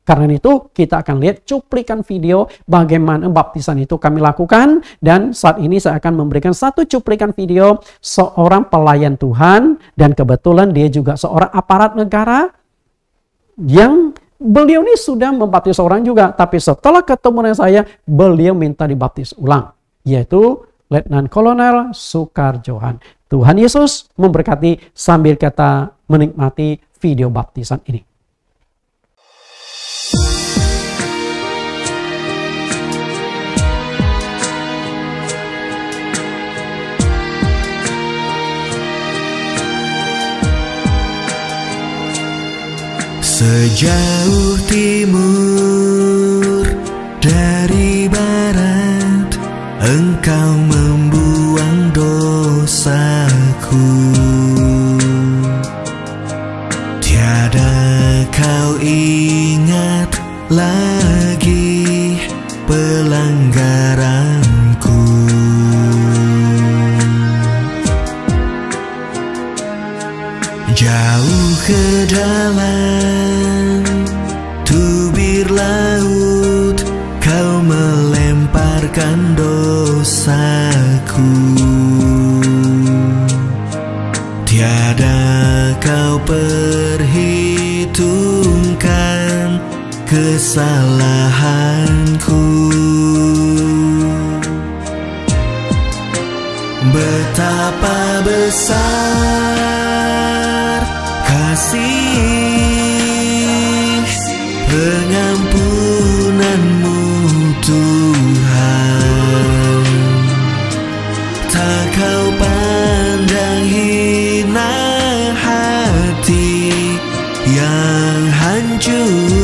Karena itu kita akan lihat cuplikan video bagaimana baptisan itu kami lakukan. Dan saat ini saya akan memberikan satu cuplikan video seorang pelayan Tuhan. Dan kebetulan dia juga seorang aparat negara yang beliau ini sudah membaptis orang juga. Tapi setelah ketemu dengan saya, beliau minta dibaptis ulang. Yaitu Letnan Kolonel Sukarjohan. Tuhan Yesus memberkati sambil kita menikmati video baptisan ini. Sejauh timur dari barat, Engkau membuang dosaku. Tiada kau ingat lagi pelanggaranku. Jauh ke dalam tubir laut, kau melemparkan dosaku. Tiada kau perhitungkan kesalahanku. Betapa besar kasih pengampunanmu Tuhan. Tak kau pandang hina hati yang hancur.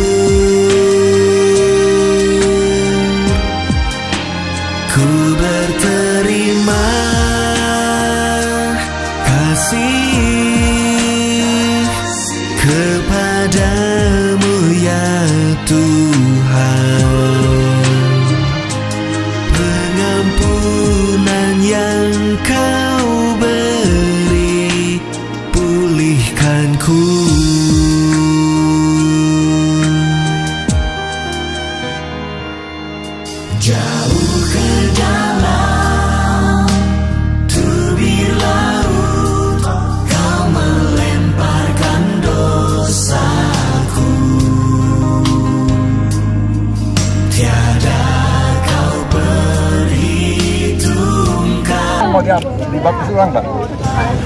Ku berterima kasih kepadamu ya Tuhan. Pengampunan yang kau beri, pulihkanku. Jauh ke dalam tubir laut, kau melemparkan dosaku. Tiada kau perhitungkan. Mau dibaptis ulang, Pak?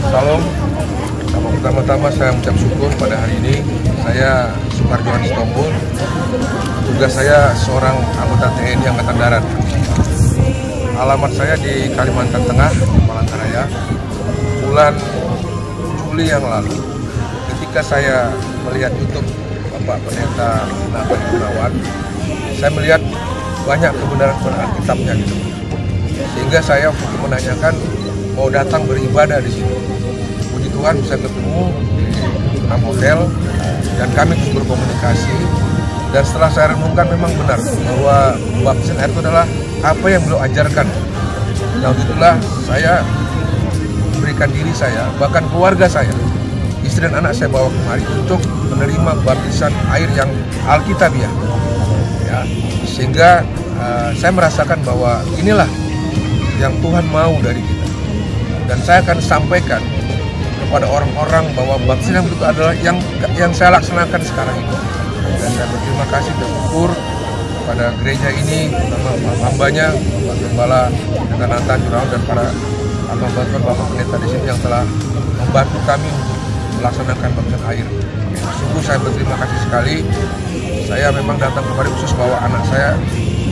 Salam. Pertama-tama saya mengucap syukur pada hari ini. Saya Sukarjohan Sitompul. Tugas saya seorang anggota TNI Angkatan Darat. Alamat saya di Kalimantan Tengah, Palangkaraya. Bulan Juli yang lalu, ketika saya melihat YouTube Bapak Pendeta Nathan Gunawan, saya melihat banyak kebenaran Alkitabnya gitu. Sehingga saya menanyakan mau datang beribadah di sini. Puji Tuhan bisa ketemu di 6 hotel dan kami terus berkomunikasi. Dan setelah saya renungkan memang benar bahwa baptisan air itu adalah apa yang beliau ajarkan. Dan itulah saya memberikan diri saya, bahkan keluarga saya, istri dan anak saya bawa kemari untuk menerima baptisan air yang alkitabiah. Ya, sehingga saya merasakan bahwa inilah yang Tuhan mau dari kita. Dan saya akan sampaikan kepada orang-orang bahwa baptisan itu adalah yang saya laksanakan sekarang ini. Dan saya berterima kasih dan syukur pada gereja ini, terutama hambanya, Bapak Gembala, dengan Nathan Jurnawan, dan para Bapak pendeta di sini yang telah membantu kami untuk melaksanakan baptisan air. Sungguh saya berterima kasih sekali. Saya memang datang kemarin khusus bawa anak saya.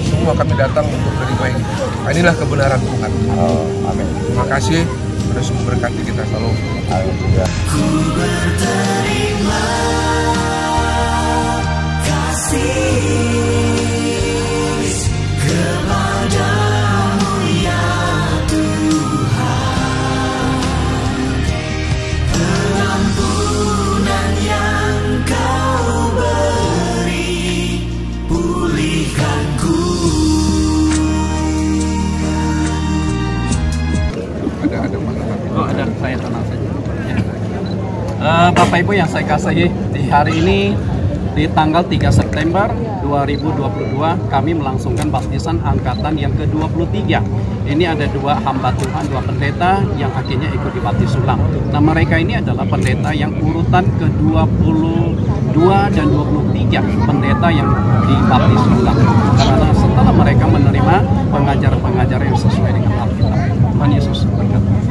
Semua kami datang untuk menerima ini. Inilah kebenaran Tuhan. Amin. Terima kasih. Terus memberkati kita selalu. Ku berterima kasih kepadamu ya Tuhan, pengampunan yang Kau beri, pulihkanku. Ada mana? Oh, ada, saya tenang saja. Ya. Bapak Ibu yang saya kasihi, di hari ini di tanggal 3 September 2022 kami melangsungkan baptisan angkatan yang ke-23. Ini ada dua hamba Tuhan, dua pendeta yang akhirnya ikut dibaptis ulang. Nah, mereka ini adalah pendeta yang urutan ke-22 dan 23 pendeta yang dibaptis ulang. Karena setelah mereka menerima pengajaran-pengajaran yang sesuai dengan Alkitab. Tuhan Yesus berkata.